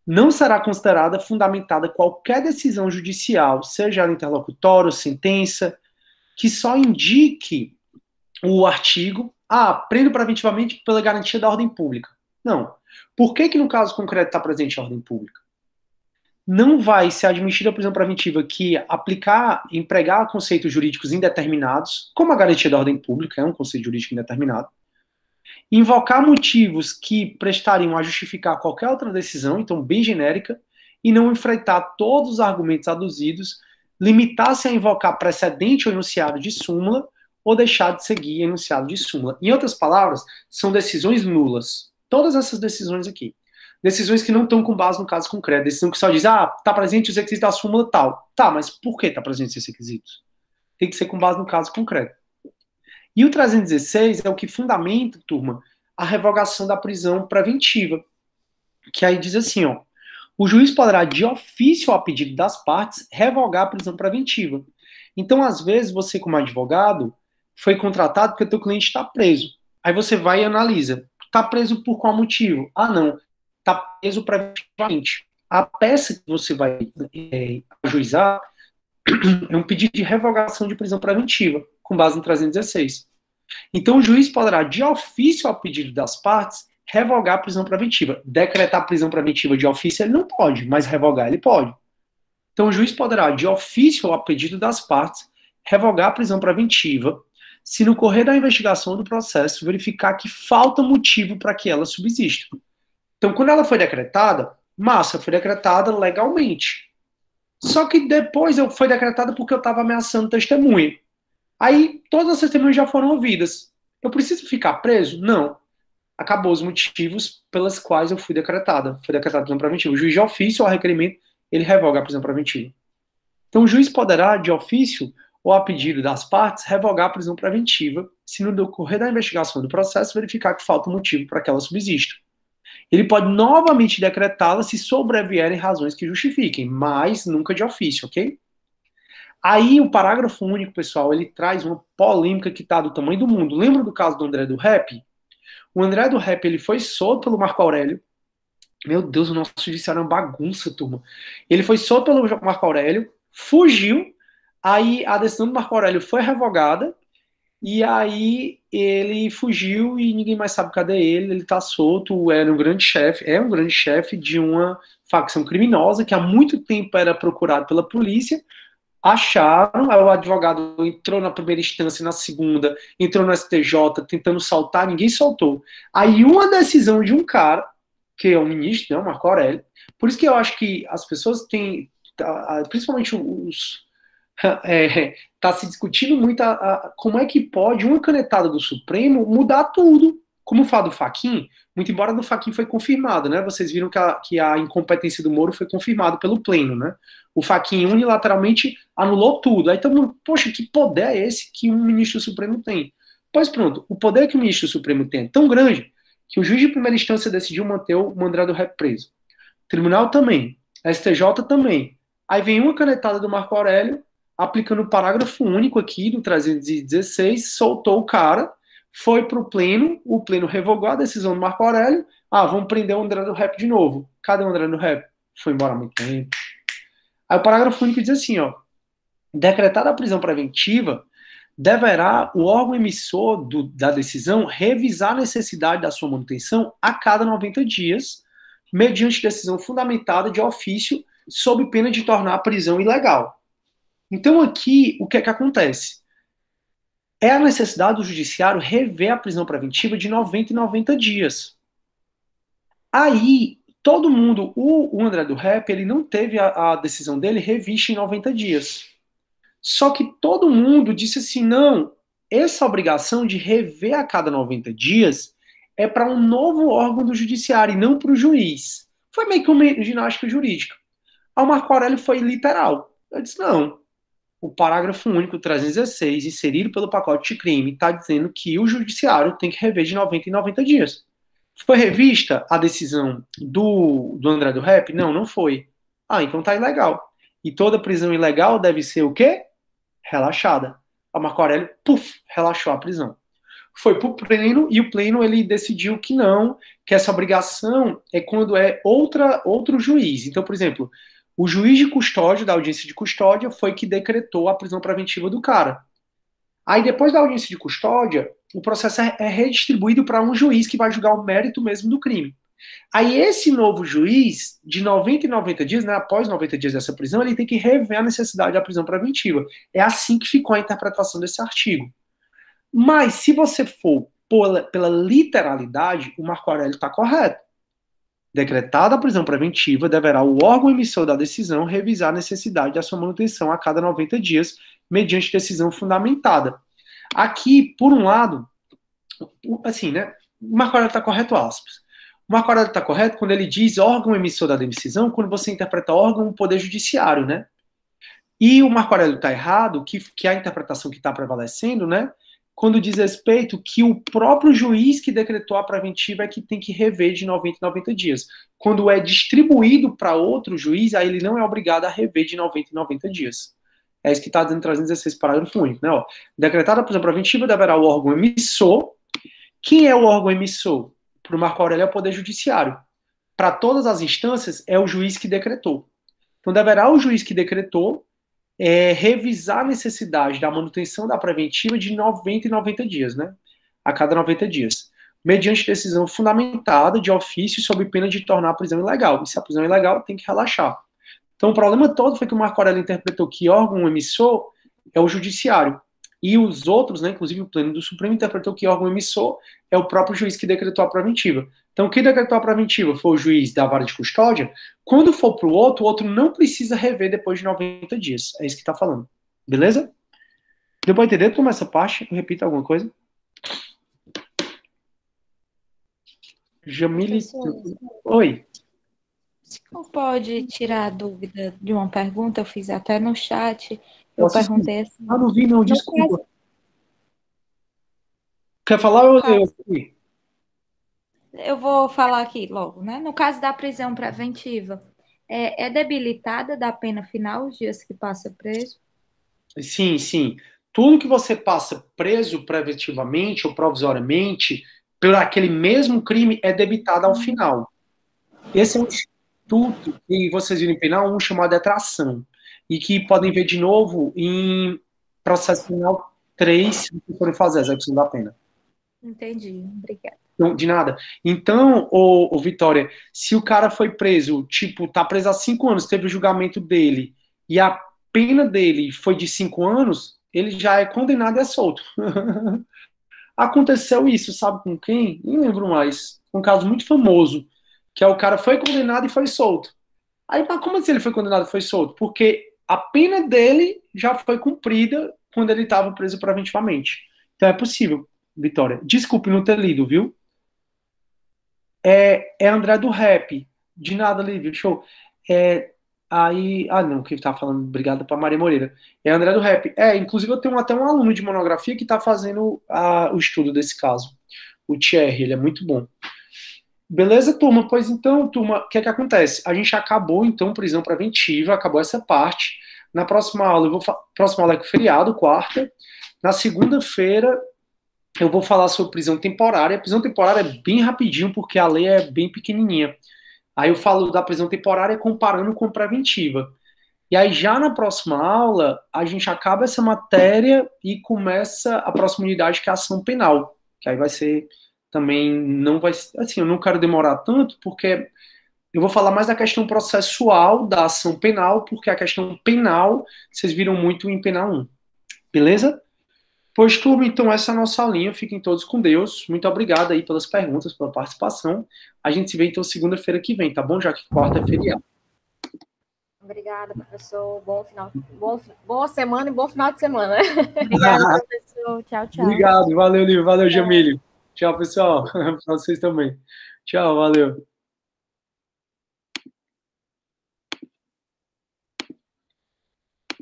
Não será considerada fundamentada qualquer decisão judicial, seja ela interlocutória ou sentença, que só indique o artigo, prendo preventivamente pela garantia da ordem pública. Não. Por que no caso concreto está presente a ordem pública? Não vai ser admitida a prisão preventiva que empregar conceitos jurídicos indeterminados, como a garantia da ordem pública, é um conceito jurídico indeterminado, invocar motivos que prestariam a justificar qualquer outra decisão, então bem genérica, e não enfrentar todos os argumentos aduzidos, limitar-se a invocar precedente ou enunciado de súmula, ou deixar de seguir enunciado de súmula. Em outras palavras, são decisões nulas. Todas essas decisões aqui. Decisões que não estão com base no caso concreto. Decisão que só diz, está presente os requisitos da súmula tal. Tá, mas por que está presente esses requisitos? Tem que ser com base no caso concreto. E o 316 é o que fundamenta, turma, a revogação da prisão preventiva. Que aí diz assim, o juiz poderá, de ofício ou a pedido das partes, revogar a prisão preventiva. Então, às vezes, você como advogado, foi contratado porque o teu cliente está preso. Aí você vai e analisa. Está preso por qual motivo? Não. Está preso preventivamente. A peça que você vai ajuizar é um pedido de revogação de prisão preventiva, com base no 316. Então, o juiz poderá, de ofício ao pedido das partes, revogar a prisão preventiva. Decretar a prisão preventiva de ofício ele não pode, mas revogar ele pode. Então, o juiz poderá, de ofício ou a pedido das partes, revogar a prisão preventiva, se no correr da investigação do processo verificar que falta motivo para que ela subsista. Então, quando ela foi decretada, foi decretada legalmente. Só que depois foi decretada porque eu estava ameaçando testemunha. Aí, todas as testemunhas já foram ouvidas. Eu preciso ficar preso? Não. Acabou os motivos pelos quais eu fui decretada. Foi decretada a prisão preventiva. O juiz de ofício, ao requerimento, ele revoga a prisão preventiva. Então, o juiz poderá, de ofício ou a pedido das partes, revogar a prisão preventiva se no decorrer da investigação do processo verificar que falta motivo para que ela subsista. Ele pode novamente decretá-la se sobrevierem razões que justifiquem, mas nunca de ofício, ok? Aí o parágrafo único, pessoal, ele traz uma polêmica que está do tamanho do mundo. Lembra do caso do André do Rep? O André do Rep, ele foi solto pelo Marco Aurélio. Meu Deus, o nosso judiciário é uma bagunça, turma. Ele foi solto pelo Marco Aurélio, fugiu, aí a decisão do Marco Aurélio foi revogada, e aí ele fugiu e ninguém mais sabe cadê ele tá solto, é um grande chefe de uma facção criminosa que há muito tempo era procurado pela polícia, acharam, aí o advogado entrou na primeira instância, na segunda, entrou no STJ tentando soltar, ninguém soltou. Aí uma decisão de um cara, que é o ministro, né, o Marco Aurélio, por isso que eu acho que as pessoas têm, principalmente está se discutindo muito como é que pode uma canetada do Supremo mudar tudo. Como fala do Fachin, muito embora do Fachin foi confirmado, né? Vocês viram que a incompetência do Moro foi confirmada pelo Pleno, né? O Fachin unilateralmente anulou tudo. Aí todo mundo, poxa, que poder é esse que um ministro do Supremo tem? Pois pronto, o poder que o ministro do Supremo tem é tão grande que o juiz de primeira instância decidiu manter o André do Rep preso. O tribunal também, a STJ também. Aí vem uma canetada do Marco Aurélio, aplicando o parágrafo único aqui do 316, soltou o cara, foi para o Pleno revogou a decisão do Marco Aurélio, vamos prender o André do Rep de novo. Cadê o André do Rep? Foi embora há muito tempo. Aí o parágrafo único diz assim, decretada a prisão preventiva, deverá o órgão emissor da decisão revisar a necessidade da sua manutenção a cada 90 dias, mediante decisão fundamentada de ofício, sob pena de tornar a prisão ilegal. Então aqui, o que é que acontece? É a necessidade do judiciário rever a prisão preventiva de 90 em 90 dias. Aí, todo mundo, o André do Rep, ele não teve a decisão dele revista em 90 dias. Só que todo mundo disse assim, não, essa obrigação de rever a cada 90 dias é para um novo órgão do judiciário e não para o juiz. Foi meio que uma ginástica jurídica. Aí o Marco Aurélio foi literal. Eu disse, não. O parágrafo único 316, inserido pelo pacote de crime, está dizendo que o judiciário tem que rever de 90 em 90 dias. Foi revista a decisão do André do Rep? Não, não foi. Então tá ilegal. E toda prisão ilegal deve ser o quê? Relaxada. A Marco Aurélio, relaxou a prisão. Foi pro Pleno, e o Pleno ele decidiu que não, que essa obrigação é quando é outro juiz. Então, por exemplo, o juiz de custódia, da audiência de custódia, foi que decretou a prisão preventiva do cara. Aí, depois da audiência de custódia, o processo é redistribuído para um juiz que vai julgar o mérito mesmo do crime. Aí, esse novo juiz, de 90 em 90 dias, né, após 90 dias dessa prisão, ele tem que rever a necessidade da prisão preventiva. É assim que ficou a interpretação desse artigo. Mas, se você for pela literalidade, o Marco Aurélio está correto. Decretada a prisão preventiva, deverá o órgão emissor da decisão revisar a necessidade da sua manutenção a cada 90 dias, mediante decisão fundamentada. Aqui, por um lado, assim, né? O Marco Aurélio está correto, aspas. O Marco Aurélio está correto quando ele diz órgão emissor da decisão, quando você interpreta órgão, o poder judiciário, né? E o Marco Aurélio está errado, que é a interpretação que está prevalecendo, né? Quando diz respeito que o próprio juiz que decretou a preventiva é que tem que rever de 90 em 90 dias. Quando é distribuído para outro juiz, aí ele não é obrigado a rever de 90 em 90 dias. É isso que está dizendo no 316, parágrafo único, né? Ó, decretada a prisão preventiva, deverá o órgão emissor. Quem é o órgão emissor? Para o Marco Aurélio é o Poder Judiciário. Para todas as instâncias, é o juiz que decretou. Então, deverá o juiz que decretou revisar a necessidade da manutenção da preventiva de 90 em 90 dias, né? A cada 90 dias. Mediante decisão fundamentada de ofício sob pena de tornar a prisão ilegal. E se a prisão é ilegal, tem que relaxar. Então, o problema todo foi que o Marco Aurélio interpretou que órgão emissor é o judiciário. E os outros, né, inclusive o Pleno do Supremo, interpretou que órgão emissor é o próprio juiz que decretou a preventiva. Então, quem decretou a preventiva foi o juiz da vara de custódia. Quando for para o outro não precisa rever depois de 90 dias. É isso que está falando. Beleza? Deu para entender como essa parte? Repita alguma coisa. Jamile. Oi. Se não pode tirar a dúvida de uma pergunta, eu fiz até no chat. Eu perguntei assim. Ah, não vi, não, desculpa. Caso... Quer falar ou eu vou falar aqui logo, né? No caso da prisão preventiva, é debilitada da pena final os dias que passa preso? Sim, sim. Tudo que você passa preso preventivamente ou provisoriamente por aquele mesmo crime é debitado ao final. Esse é um instituto que vocês viram em penal, um chamado detração, e que podem ver de novo em processo penal 3, se forem fazer a execução da pena. Entendi, obrigada. Não, de nada. Então, ô Vitória, se o cara foi preso, tipo, tá preso há 5 anos, teve o julgamento dele, e a pena dele foi de 5 anos, ele já é condenado e é solto. Aconteceu isso, sabe com quem? Nem lembro mais. Um caso muito famoso, que é o cara foi condenado e foi solto. Aí, mas como assim ele foi condenado e foi solto? Porque a pena dele já foi cumprida quando ele estava preso preventivamente. Então é possível, Vitória. Desculpe não ter lido, viu? É André do Rap. De nada, Lívia. Show. Não, quem tá falando, obrigado pra Maria Moreira. É André do Rap. Inclusive eu tenho até um aluno de monografia que tá fazendo o estudo desse caso. O Thierry, ele é muito bom. Beleza, turma? Pois então, turma, o que é que acontece? A gente acabou, então, prisão preventiva, acabou essa parte. Na próxima aula, próxima aula é feriado, quarta. Na segunda-feira, eu vou falar sobre prisão temporária. A prisão temporária é bem rapidinho, porque a lei é bem pequenininha. Aí eu falo da prisão temporária comparando com preventiva. E aí já na próxima aula, a gente acaba essa matéria e começa a próxima unidade, que é a ação penal. Que aí vai ser também, não vai... Assim, eu não quero demorar tanto, porque eu vou falar mais da questão processual da ação penal, porque a questão penal, vocês viram muito em Penal 1. Beleza? Pois, turma, então essa é a nossa aulinha. Fiquem todos com Deus. Muito obrigado aí pelas perguntas, pela participação. A gente se vê, então, segunda-feira que vem, tá bom? Já que quarta é feriado. Obrigada, professor. Boa semana e bom final de semana. Obrigada, professor. Tchau, tchau. Obrigado. Valeu, Lívia. Valeu, Jamílio. Tchau, pessoal. Para vocês também. Tchau, valeu.